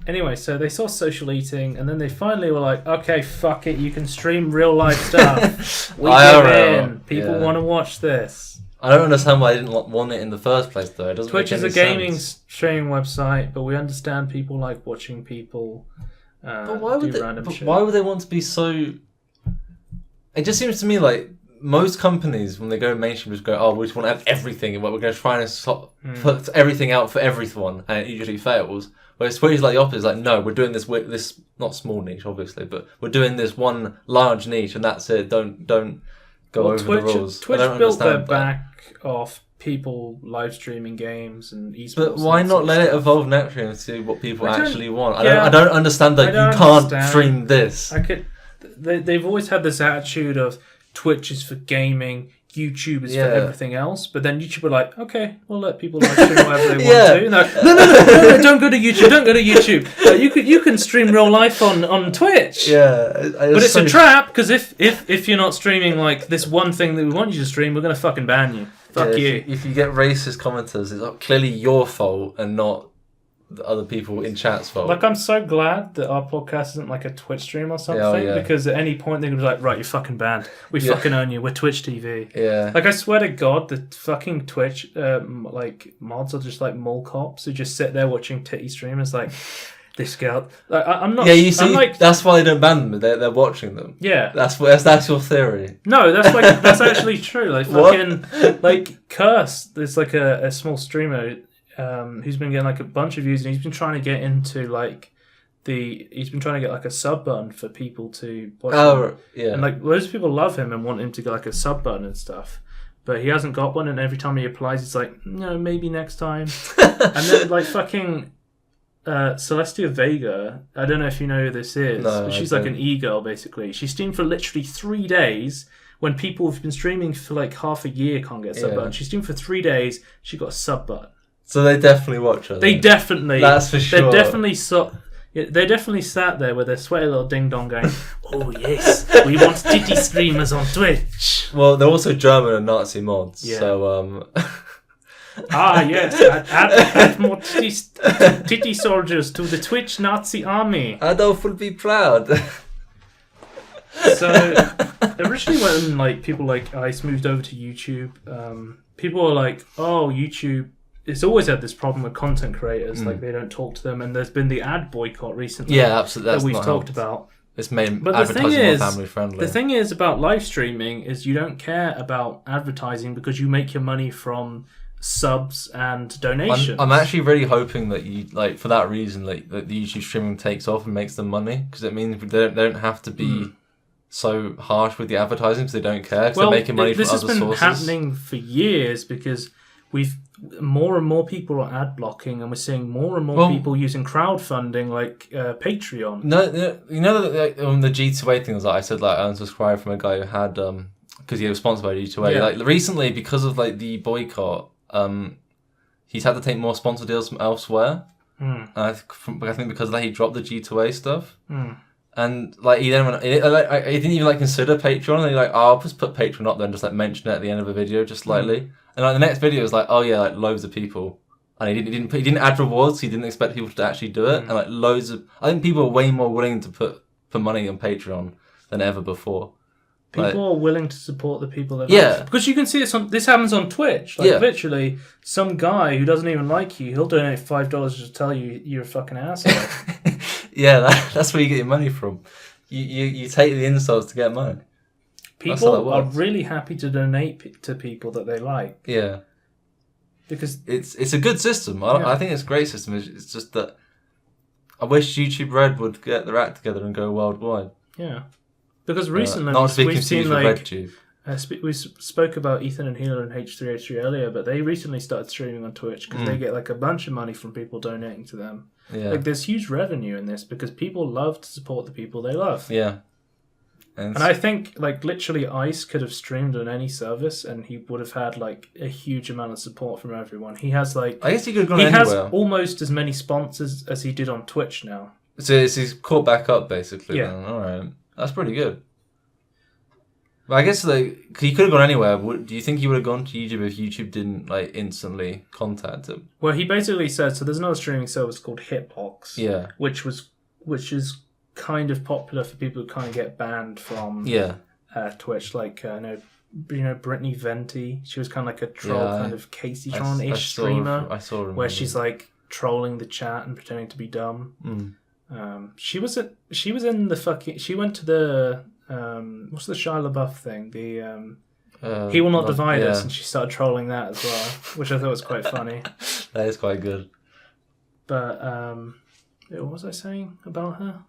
Anyway, so they saw social eating, and then they finally were like, okay, fuck it, you can stream real life stuff. We give in. People want to watch this. I don't understand why I didn't want it in the first place, though. It doesn't Twitch make any is a gaming streaming website, but we understand people like watching people but why would random shit. Why would they want to be so... It just seems to me like most companies, when they go mainstream, just go, we just want to have everything, and we're going to try and put everything out for everyone, and it usually fails. Whereas Twitch is like the opposite. It's like, no, we're doing this not small niche, obviously, but we're doing this one large niche, and that's it. Don't go over the rules. Twitch built their back off people live streaming games and esports. But why not let it evolve naturally and see what people actually want? I don't understand that you can't stream this. They've always had this attitude of Twitch is for gaming. YouTube is for everything else. But then YouTube were like, okay, we'll let people live stream whatever they want to. And like, no, don't go to YouTube. Don't go to YouTube. You can stream real life on Twitch. Yeah, but it's a trap because if you're not streaming like this one thing that we want you to stream, we're gonna fucking ban you. Fuck you. If you get racist commenters, it's clearly your fault and not the other people in chat's fault. Like, I'm so glad that our podcast isn't like a Twitch stream or something, because at any point they're going to be like, right, you're fucking banned. We fucking own you. We're Twitch TV. Yeah. Like, I swear to God, the fucking Twitch, like, mods are just like mall cops who just sit there watching titty streamers like, this girl. Like, I'm not... Yeah, you see, like, that's why they don't ban them. They're watching them. Yeah. That's your theory. No, that's actually true. Like, fucking, like, Curse, there's like a small streamer who's been getting like a bunch of views, and he's been trying to get into like a sub button for people to watch him. Yeah. And like loads of people love him and want him to get like a sub button and stuff, but he hasn't got one, and every time he applies it's like, no, maybe next time. And then like fucking Celestia Vega, I don't know if you know who this is, but she's like an e-girl basically. She streamed for literally 3 days when people have been streaming for like half a year can't get a sub button. She streamed for 3 days, she got a sub button. So they definitely watch her. They definitely. That's for sure. They definitely sat there with their sweaty little ding dong going, oh yes, we want titty streamers on Twitch. Well, they're also German and Nazi mods, so yes, add more titty soldiers to the Twitch Nazi army. Adolf will be proud. So originally when like people like Ice moved over to YouTube, people were like, oh, YouTube. It's always had this problem with content creators, like they don't talk to them, and there's been the ad boycott recently. Yeah, absolutely. That we've talked about. It's made advertising more family friendly. The thing is about live streaming is you don't care about advertising because you make your money from subs and donations. I'm actually really hoping that you like for that reason, like that the YouTube streaming takes off and makes them money, because it means they don't have to be so harsh with the advertising because they don't care because they're making money from other sources. This has been happening for years because more and more people are ad blocking, and we're seeing more and more people using crowdfunding like Patreon. No, you know on the G2A things that I said, like I unsubscribed from a guy who had because he was sponsored by G2A. Yeah. Like recently, because of like the boycott, he's had to take more sponsor deals from elsewhere. I think because of that he dropped the G2A stuff. And like he didn't even like consider Patreon. And he's like, I'll just put Patreon up there and just like mention it at the end of a video just slightly. And like the next video was like, oh yeah, like loads of people, and he didn't add rewards. He didn't expect people to actually do it, and like I think people are way more willing to put money on Patreon than ever before. People are willing to support the people that like. Because you can see this happens on Twitch. Like literally, some guy who doesn't even like you, he'll donate $5 just to tell you you're a fucking asshole. Yeah, that's where you get your money from. You take the insults to get money. People are really happy to donate to people that they like. Yeah. Because it's a good system. I think it's a great system. It's just that I wish YouTube Red would get their act together and go worldwide. Yeah. Because recently we've seen like we spoke about Ethan and Healer and H3H3 earlier, but they recently started streaming on Twitch because they get like a bunch of money from people donating to them. Yeah. Like there's huge revenue in this because people love to support the people they love. Yeah. And I think, like, literally Ice could have streamed on any service and he would have had, like, a huge amount of support from everyone. He has, like... I guess he could have gone anywhere. He has almost as many sponsors as he did on Twitch now. So he's caught back up, basically. Yeah. Then. All right. That's pretty good. But I guess, like, he could have gone anywhere. Do you think he would have gone to YouTube if YouTube didn't, like, instantly contact him? Well, he basically said... So there's another streaming service called Hitbox. Yeah. Which is... kind of popular for people who kind of get banned from Twitch, like Brittany Venti. She was kind of like a troll, kind of Casey John-ish streamer. I saw her where she's like trolling the chat and pretending to be dumb. She went to the what's the Shia LaBeouf thing? The He Will Not Divide Us, and she started trolling that as well, which I thought was quite funny. That is quite good. But what was I saying about her?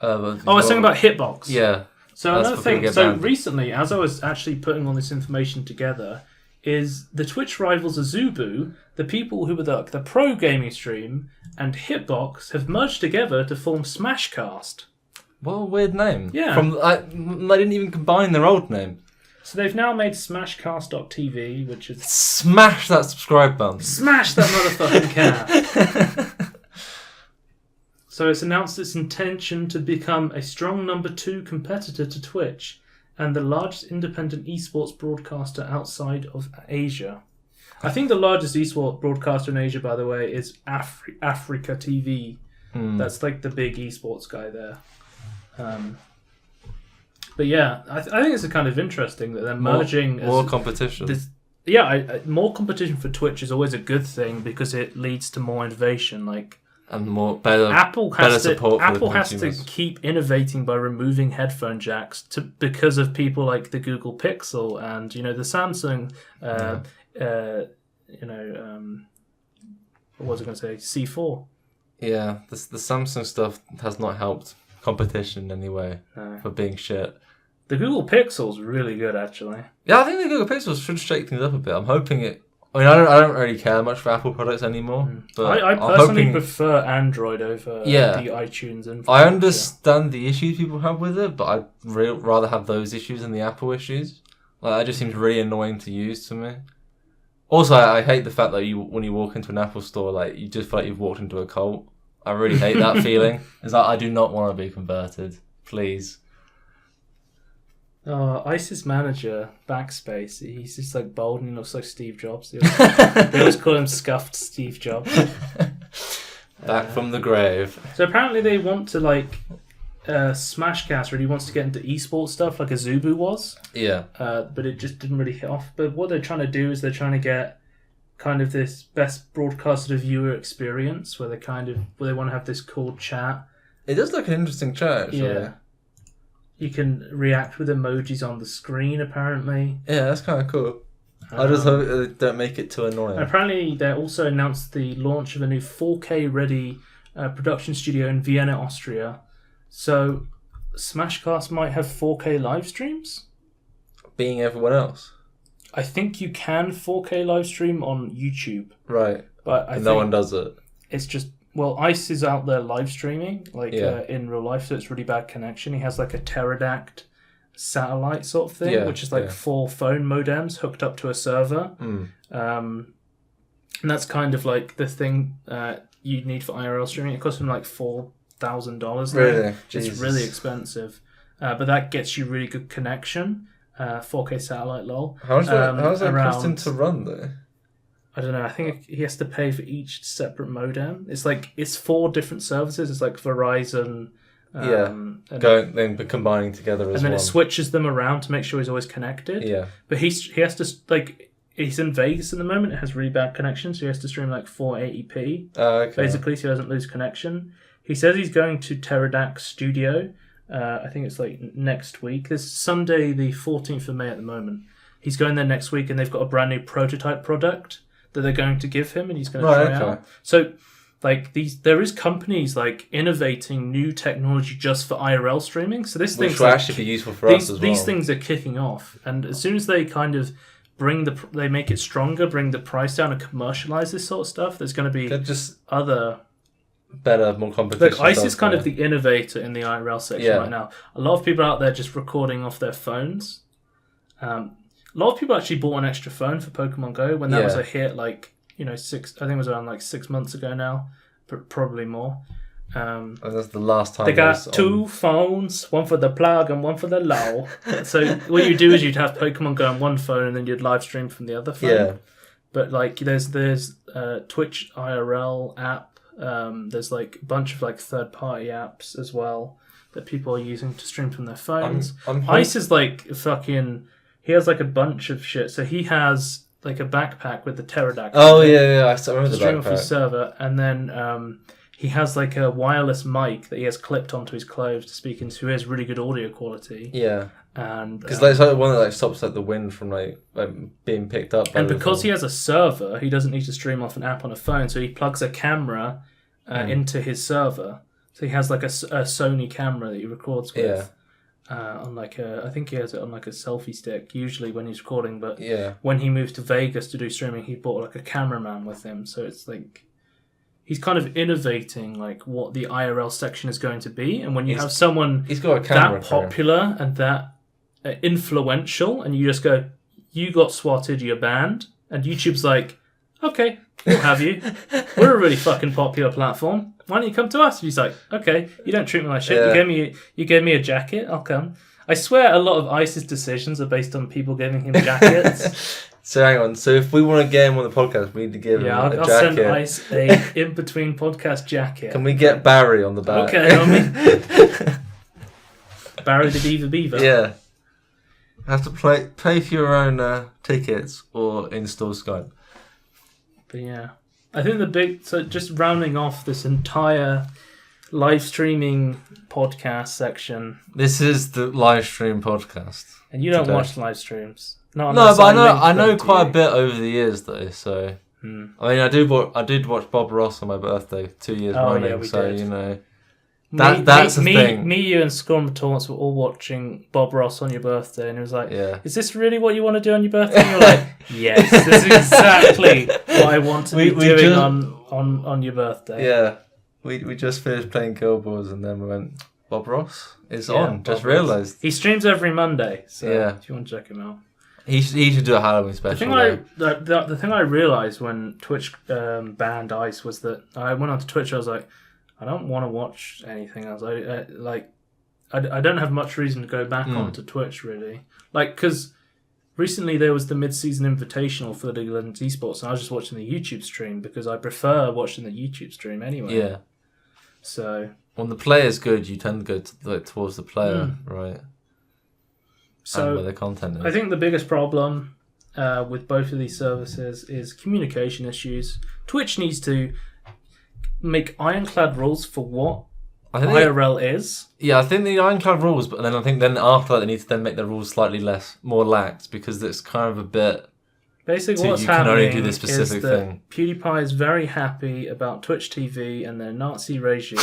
I was saying about Hitbox. Yeah. So another thing, recently, as I was actually putting all this information together, is the Twitch rivals Azubu, the people who were the pro gaming stream, and Hitbox have merged together to form Smashcast. What a weird name. Yeah. They didn't even combine their old name. So they've now made Smashcast.tv, which is... Smash that subscribe button. Smash that motherfucking cat. So it's announced its intention to become a strong number 2 competitor to Twitch and the largest independent esports broadcaster outside of Asia. I think the largest esports broadcaster in Asia, by the way, is Africa TV. That's like the big esports guy there. But yeah, I think it's kind of interesting that they're merging... More competition. More competition for Twitch is always a good thing because it leads to more innovation. And better support for Apple the has to keep innovating by removing headphone jacks because of people like the Google Pixel and the Samsung. What was I going to say? C4. Yeah, the Samsung stuff has not helped competition anyway for being shit. The Google Pixel's really good, actually. Yeah, I think the Google Pixel should shake things up a bit. I'm hoping it. I mean, I don't really care much for Apple products anymore. But I personally prefer Android over the iTunes. I understand the issues people have with it, but I'd rather have those issues than the Apple issues. That just seems really annoying to use to me. Also, I hate the fact that when you walk into an Apple store, you just feel like you've walked into a cult. I really hate that feeling. It's like, I do not want to be converted. Please. Ice's manager, Backspace, he's just bald and he looks like Steve Jobs. They always call him Scuffed Steve Jobs. Back from the grave. So apparently they want to Smashcast really wants to get into esports stuff like Azubu was. Yeah. But it just didn't really hit off. But what they're trying to do is they're trying to get kind of this best broadcaster to viewer experience where they want to have this cool chat. It does look an interesting chat, actually. Yeah. You can react with emojis on the screen, apparently. Yeah, that's kind of cool. I just hope they don't make it too annoying. Apparently, they also announced the launch of a new 4K-ready production studio in Vienna, Austria. So, Smashcast might have 4K live streams? Being everyone else? I think you can 4K live stream on YouTube. Right. But no one does it. It's just... Well, Ice is out there live streaming, in real life, so it's really bad connection. He has a pterodact satellite sort of thing, which is 4 phone modems hooked up to a server. And that's kind of the thing you need for IRL streaming. It costs him $4,000. Really? It's really expensive. But that gets you really good connection. 4K satellite, lol. How's that costing to run, though? I don't know. I think he has to pay for each separate modem. It's 4 different services. It's Verizon. Then combining together as well. And then it switches them around to make sure he's always connected. Yeah. But he has to he's in Vegas at the moment. It has really bad connection, so he has to stream 480p. Okay. Basically, so he doesn't lose connection. He says he's going to Pterodact Studio. I think it's next week. This Sunday, the 14th of May at the moment. He's going there next week, and they've got a brand new prototype product that they're going to give him, and he's going to try out. So, there is companies innovating new technology just for IRL streaming. So this thing will actually be useful for us as well. These things are kicking off, and as soon as they kind of they make it stronger, bring the price down, and commercialize this sort of stuff, there's going to be other better, more competition. Look, Ice is kind of the innovator in the IRL section right now. A lot of people out there just recording off their phones. A lot of people actually bought an extra phone for Pokemon Go when that was a hit, 6. I think it was around 6 months ago now, but probably more. And that's the last time they got 2 phones, one for the plug and one for the low. So what you do is you'd have Pokemon Go on one phone and then you'd live stream from the other phone. Yeah. But there's Twitch IRL app. There's a bunch of third party apps as well that people are using to stream from their phones. Ice is fucking. He has a bunch of shit. So he has a backpack with the pterodactyl. Oh yeah, I still remember the stream backpack. off his server, and then he has a wireless mic that he has clipped onto his clothes to speak into. He has really good audio quality. Yeah, and because it's one that stops the wind from being picked up. And because he has a server, he doesn't need to stream off an app on a phone. So he plugs a camera into his server. So he has a Sony camera that he records with. Yeah. I think he has it on a selfie stick usually when he's recording, but yeah, when he moved to Vegas to do streaming, he brought a cameraman with him. So it's he's kind of innovating what the IRL section is going to be, and when you have someone he's got a camera that popular and that influential, and you just go, you got swatted, you're banned, and YouTube's like, okay, we'll have you. We're a really fucking popular platform. Why don't you come to us? And he's like, okay, you don't treat me like shit. Yeah. You gave me a jacket. I'll come. I swear, a lot of Ice's decisions are based on people giving him jackets. So hang on. So if we want to get him on the podcast, we need to give him a jacket. I'll send Ice a Inbetween podcast jacket. Can we get Barry on the back? Okay, Barry the Beaver. Yeah. Have to pay for your own tickets or install Skype. But yeah, I think so just rounding off this entire live streaming podcast section. This is the live stream podcast. And you don't watch live streams. No, but I know quite a bit over the years though. So I mean, I did watch Bob Ross on my birthday 2 years running. Yeah, so did. You know, that's the thing. Me, you, and Scrum Taunts were all watching Bob Ross on your birthday, and it was like, "Is this really what you want to do on your birthday?" And you're like, "Yes, this is exactly what I want to be doing on your birthday." Yeah, we just finished playing Guild Wars, and then we went, Bob Ross is on. Just realised he streams every Monday. So if you want to check him out. He should do a Halloween special. The thing I realised when Twitch banned Ice was that I went onto Twitch. I was like, I don't want to watch anything else. I don't have much reason to go back onto Twitch really. Like, because recently there was the mid-season invitational for the League of Legends esports, and I was just watching the YouTube stream because I prefer watching the YouTube stream anyway. Yeah. So when the player's good, you tend to go towards the player, right? So where the content is. I think the biggest problem with both of these services is communication issues. Twitch needs to make ironclad rules for what IRL is. Yeah, I think the ironclad rules, but then I think after that they need to then make the rules slightly more lax because it's kind of a bit. Basically, what's you can happening only do this specific is that thing. PewDiePie is very happy about Twitch TV and their Nazi regime.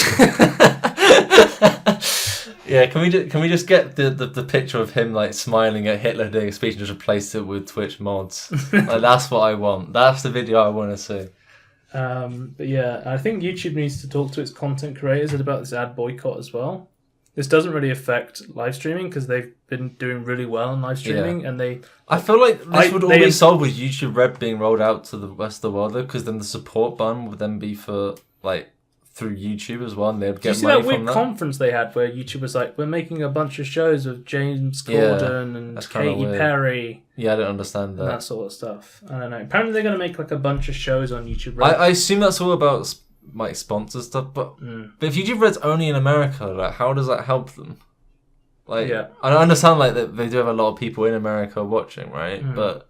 Yeah, can we just get the picture of him like smiling at Hitler doing a speech and just replace it with Twitch mods? Like, that's what I want. That's the video I want to see. But yeah, I think YouTube needs to talk to its content creators about this ad boycott as well. This doesn't really affect live streaming because they've been doing really well in live streaming, and I feel like this would all be solved with YouTube Red being rolled out to the rest of the world, though, because then the support button would then be for like through YouTube as well, and they'd get money from that. Did you see that weird conference they had where YouTube was like, "We're making a bunch of shows with James Corden and Katy Perry." Yeah, I don't understand that. And that sort of stuff. I don't know. Apparently, they're going to make like a bunch of shows on YouTube Red. I assume that's all about like sponsor stuff, but if YouTube Red's only in America, like how does that help them? Like, I understand like that they do have a lot of people in America watching, right? But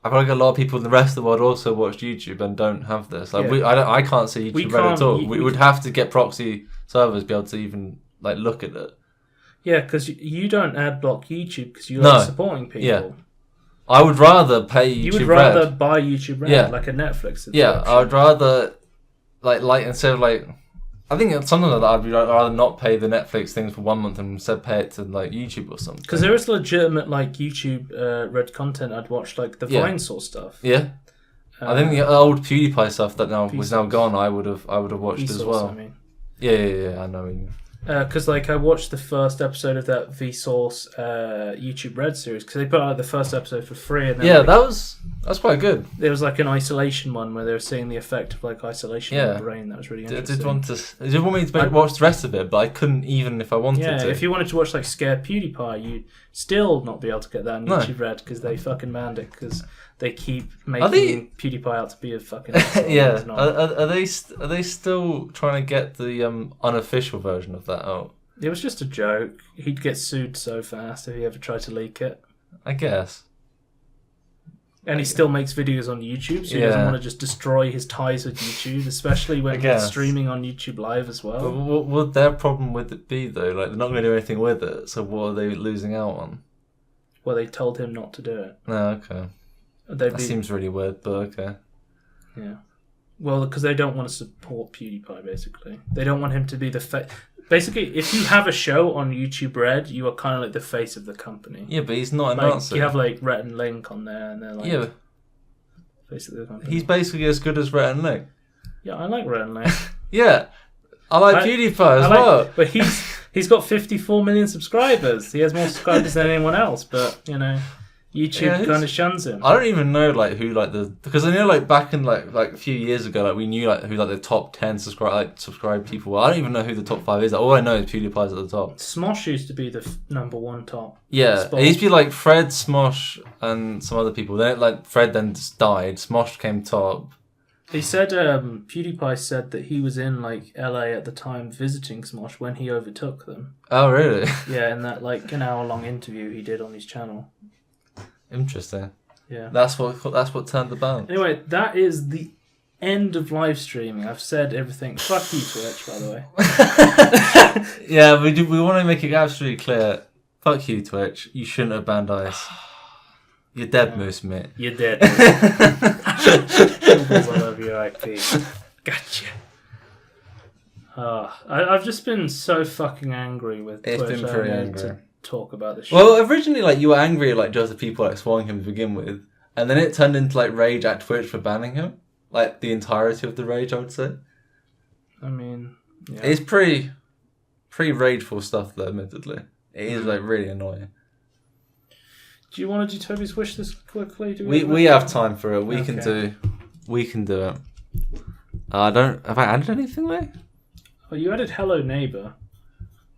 I feel like a lot of people in the rest of the world also watch YouTube and don't have this. Like I can't see YouTube Red at all. We would have to get proxy servers to be able to even like look at it. Yeah, because you don't ad block YouTube because you like supporting people. Yeah. I would rather pay YouTube Red. You would rather buy YouTube Red, like a Netflix subscription. Yeah, I would rather like instead of like, I think it's something like that. I'd rather not pay the Netflix things for 1 month and instead pay it to like YouTube or something. Because there is legitimate like YouTube Red content I'd watch, like the Vine source stuff. Yeah, I think the old PewDiePie stuff that was now gone. I would have watched as well. I mean. Yeah. I know what you mean. Because like I watched the first episode of that Vsauce YouTube Red series because they put out the first episode for free. And then, that's quite good. There was like an isolation one where they were seeing the effect of like isolation on the brain. That was really interesting. I did want me to watch the rest of it, but I couldn't even if I wanted to. Yeah, if you wanted to watch like Scare PewDiePie, you'd still not be able to get that on YouTube Red because they fucking banned it because they keep making PewDiePie out to be a fucking yeah. Are they still trying to get the unofficial version of that out? It was just a joke. He'd get sued so fast if he ever tried to leak it. I guess. And he still makes videos on YouTube, so he doesn't want to just destroy his ties with YouTube, especially when he's streaming on YouTube Live as well. But what would their problem with it be, though? Like, they're not going to do anything with it, so what are they losing out on? Well, they told him not to do it. Oh, okay. That seems really weird, but okay. Yeah. Well, because they don't want to support PewDiePie, basically. They don't want him to be the Basically, if you have a show on YouTube Red, you are kind of like the face of the company. Yeah, but he's not a like, Nazi. You have like Rhett and Link on there, and they're like face of the company. He's basically as good as Rhett and Link. Yeah, I like Rhett and Link. Yeah, I like PewDiePie as well. But he's He's got 54 million subscribers. He has more subscribers than anyone else, but, YouTube kind of shuns him. I don't even know who because I know back in like a few years ago we knew who the top 10 subscribed people were. I don't even know who the top 5 is. All I know is PewDiePie's at the top. Smosh used to be the number 1 top. Yeah, spot. It used to be Fred, Smosh, and some other people. Then Fred then just died. Smosh came top. He said PewDiePie said that he was in LA at the time visiting Smosh when he overtook them. Oh really? Yeah, in that an hour-long interview he did on his channel. Interesting. Yeah. That's what turned the balance. Anyway, that is the end of live streaming. I've said everything. Fuck you, Twitch, by the way. Yeah, we want to make it absolutely clear. Fuck you, Twitch. You shouldn't have banned Ice. You're dead, Moose, mate. You're dead. I love your IP. Gotcha. I've just been so fucking angry with Twitch. It's been pretty angry. To talk about this shit. Well, originally, you were angry at just the people swatting him to begin with, and then it turned into rage at Twitch for banning him. The entirety of the rage, I would say. I mean, yeah. It's pretty rageful stuff, though. Admittedly, it is really annoying. Do you want to do Toby's wish list quickly? We have time for it. We can do it. Have I added anything there? Oh, you added Hello Neighbor.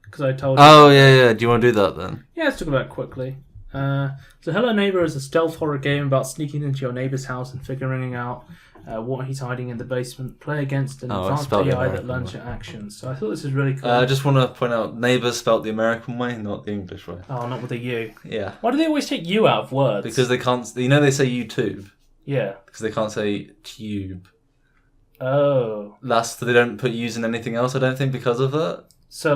Because I told you. Oh, yeah. Do you want to do that then? Yeah, let's talk about it quickly. So Hello Neighbor is a stealth horror game about sneaking into your neighbor's house and figuring out what he's hiding in the basement. Play against an advanced AI that learns your actions. So I thought this was really cool. I just want to point out, neighbor spelt the American way, not the English way. Oh, not with a U. Yeah. Why do they always take U out of words? Because they can't... they say YouTube. Yeah. Because they can't say tube. Oh. They don't put U's in anything else, I don't think, because of that. So,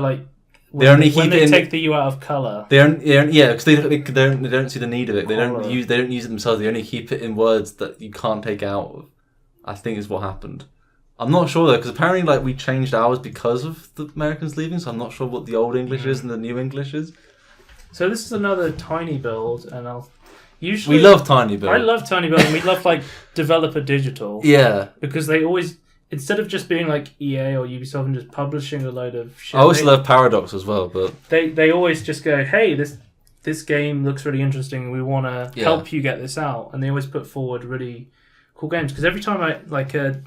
when they take the U out of colour. Because they don't see the need of it. They don't use it themselves. They only keep it in words that you can't take out. I think is what happened. I'm not sure though, because apparently we changed ours because of the Americans leaving. So I'm not sure what the old English is and the new English is. So this is another Tiny Build, and we love Tiny Build. I love Tiny Build, and we love Developer Digital. Yeah, because they always. Instead of just being EA or Ubisoft and just publishing a load of shit... I also love Paradox as well, but... They always just go, hey, this game looks really interesting and we want to help you get this out. And they always put forward really cool games. Because every time a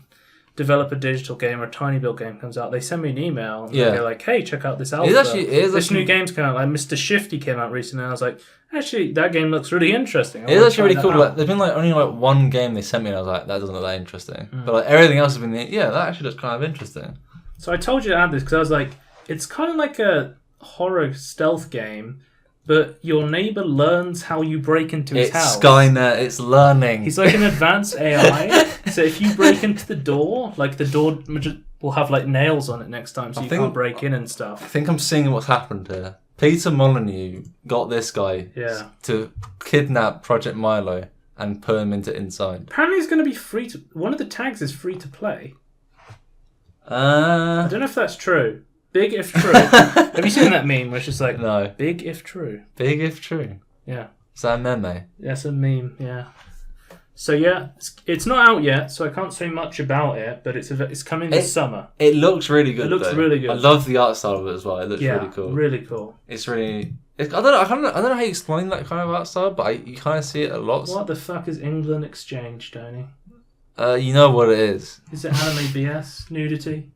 Developer Digital game or a Tiny Build game comes out, they send me an email and they go hey, check out this alpha. This new game's come out. Mr. Shifty came out recently and I was like, actually, that game looks really interesting. It's actually really cool. There's been only one game they sent me and I was like, that doesn't look that interesting. But everything else has been, that actually looks kind of interesting. So I told you to add this because I was like, it's kind of like a horror stealth game, but your neighbor learns how you break into his house. It's Skynet, it's learning. He's like an advanced AI. So if you break into the door, the door will have nails on it next time so you can't break in and stuff. I think I'm seeing what's happened here. Peter Molyneux got this guy to kidnap Project Milo and put him into Inside. Apparently it's going to be free to... One of the tags is free to play. I don't know if that's true. Big if true. Have you seen that meme where it's just no. Big if true. Big if true. Yeah. Is that a meme? That's a meme, yeah. So it's not out yet, so I can't say much about it, but it's coming this summer. It looks really good. It looks really good. I love the art style of it as well. It looks really cool. Really cool. It's really... I don't know how you explain that kind of art style, but you kind of see it a lot. What the fuck is England Exchange, Tony? You know what it is. Is it anime BS? Nudity?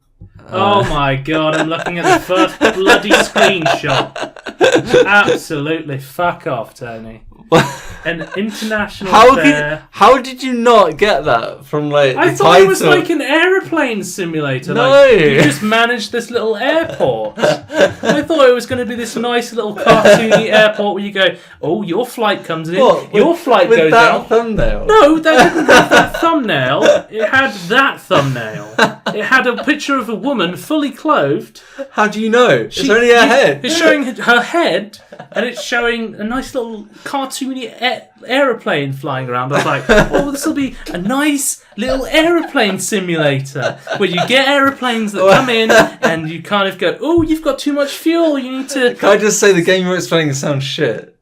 Oh my god, I'm looking at the first bloody screenshot. Absolutely. Fuck off, Tony. An international fair. How did you not get that from the I thought it was an aeroplane simulator. No. You just managed this little airport. I thought it was going to be this nice little cartoony airport where you go, oh, your flight comes in, your flight goes down. With that thumbnail? No, that didn't have that thumbnail. It had that thumbnail. It had a picture of a woman fully clothed. How do you know? It's only her head. It's showing her head, and it's showing a nice little cartoony aeroplane flying around. I was like, oh, this will be a nice little aeroplane simulator where you get aeroplanes that come in and you kind of go, oh, you've got too much fuel, you need to... Can I just say the game you're explaining sounds shit?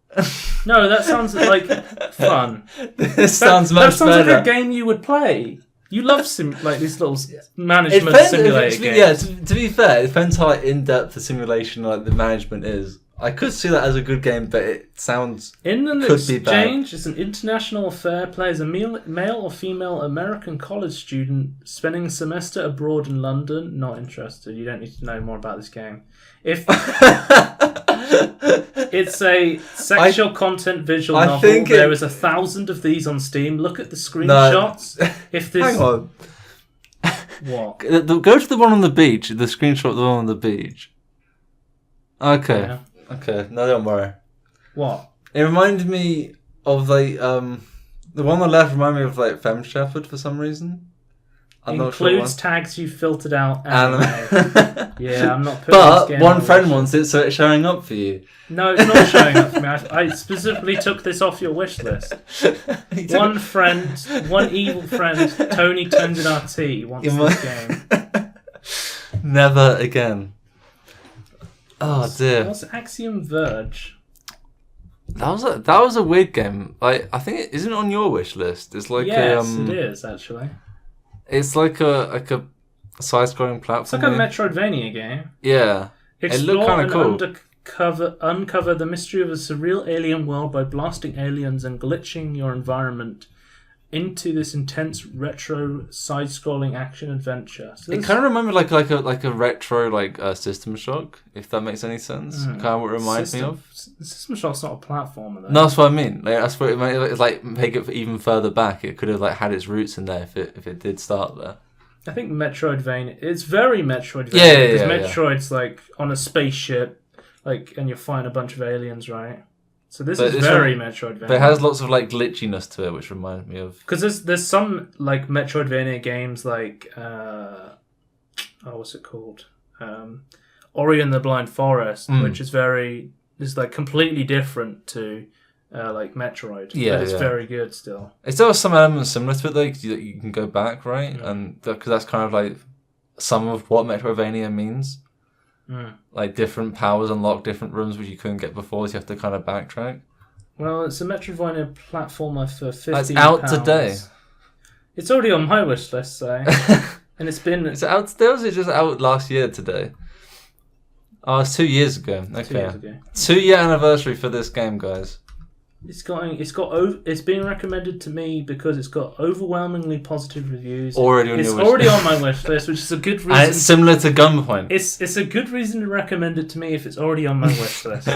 No, that sounds like fun. This sounds much better. That sounds like a game you would play. You love these little management simulator games. Yeah, to be fair, it depends how in-depth the simulation like the management is. I could see that as a good game, but it sounds Inland Exchange is an international affair. Plays a male or female American college student spending a semester abroad in London. Not interested. You don't need to know more about this game. If it's a sexual content visual novel, there is 1,000 of these on Steam. Look at the screenshots. No. If this, hang on. What? Go to the one on the beach. The screenshot of the one on the beach. Okay. Yeah. Okay. No, don't worry. What? It reminded me of the one on the left reminded me of like Femme Shepherd for some reason. Includes tags you filtered out. Anime. Yeah, I'm not putting But this game one on friend wants it, so it's showing up for you. No, it's not showing up for me. I specifically took this off your wish list. One evil friend, Tony Tondinati, wants this game. Never again. Oh dear. What's Axiom Verge? That was a weird game. Like I think it isn't on your wish list. It's like yes, it is actually. It's like a side-scrolling platform. It's like a Metroidvania game. Yeah. Explore it looked kind of cool. Uncover the mystery of a surreal alien world by blasting aliens and glitching your environment into this intense retro side-scrolling action adventure. So it kind of remembered like a retro System Shock, if that makes any sense. Kind of what it reminds me of. System Shock's not a platformer though. No, that's what I mean. Like, that's what it might like make it even further back. It could have like had its roots in there if it did start there. I think Metroidvania. It's very Metroidvania. Yeah. Because Metroid's like on a spaceship, like, and you're fighting a bunch of aliens, right? So this is very Metroidvania. But it has lots of like glitchiness to it, which reminds me of. Because there's some like Metroidvania games like what's it called? Ori and the Blind Forest, which is like completely different to like Metroid. Yeah, but it's very good still. It still has some elements similar to it though, because you can go back, right? Yeah. And because that's kind of like some of what Metroidvania means. Like different powers unlock different rooms which you couldn't get before, so you have to kind of backtrack. Well, it's a Metroidvania platformer for £15. It's out today. It's already on my wish list, so and it's been. It's out today. Or was it just out last year today? Oh, it's 2 years ago. Okay, 2 years ago. 2-year anniversary for this game, guys. It's being recommended to me because it's got overwhelmingly positive reviews. Already on my wish list, which is a good reason. And it's similar to Gunpoint. It's a good reason to recommend it to me if it's already on my wish list.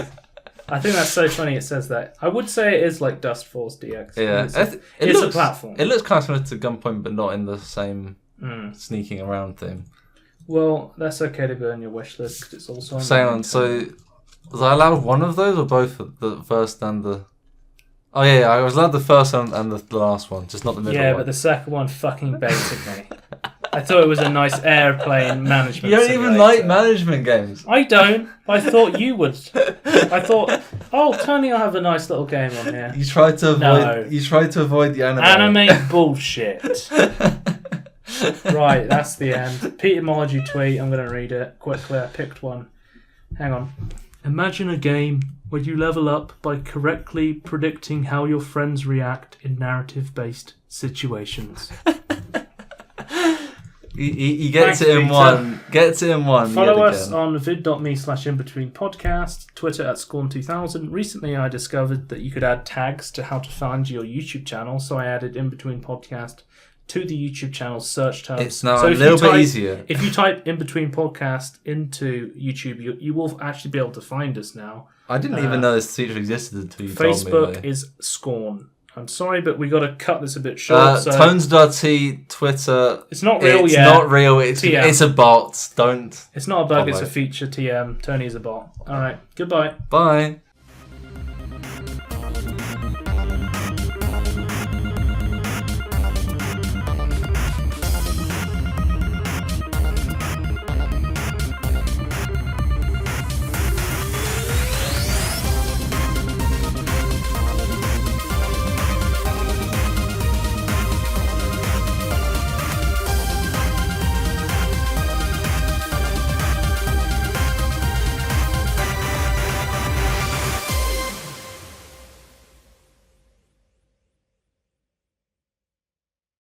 I think that's so funny it says that. I would say it is like Dust Force DX. Yeah, it's a platform. It looks kind of similar to Gunpoint, but not in the same sneaking around thing. Well, that's okay to go on your wish list because it's also on. So was I allowed one of those or both? The first and the. Oh yeah, I was allowed the first one and the last one, just not the middle one. Yeah, but the second one fucking baited me. I thought it was a nice airplane management. You don't even like management games. I don't. I thought you would. I thought, Tony, I'll have a nice little game on here. You tried to avoid. No. You tried to avoid the anime. Anime bullshit. Right, that's the end. Petermology tweet. I'm going to read it quickly. I picked one. Hang on. Imagine a game where you level up by correctly predicting how your friends react in narrative-based situations. He gets it in one. Gets it in one. Follow us on vid.me/inbetweenpodcast, Twitter @Scorn2000. Recently, I discovered that you could add tags to how to find your YouTube channel, so I added Inbetween Podcast to the YouTube channel search terms. It's now a little bit easier. If you type Inbetween Podcast into YouTube, you will actually be able to find us now. I didn't even know this feature existed until you told me. Facebook is Scorn. I'm sorry, but we got to cut this a bit short. Tones.t, Twitter. It's not real yet. It's not real. It's a bot. Don't. It's not a bug. It's a feature. TM. Tony is a bot. All right. Goodbye. Bye.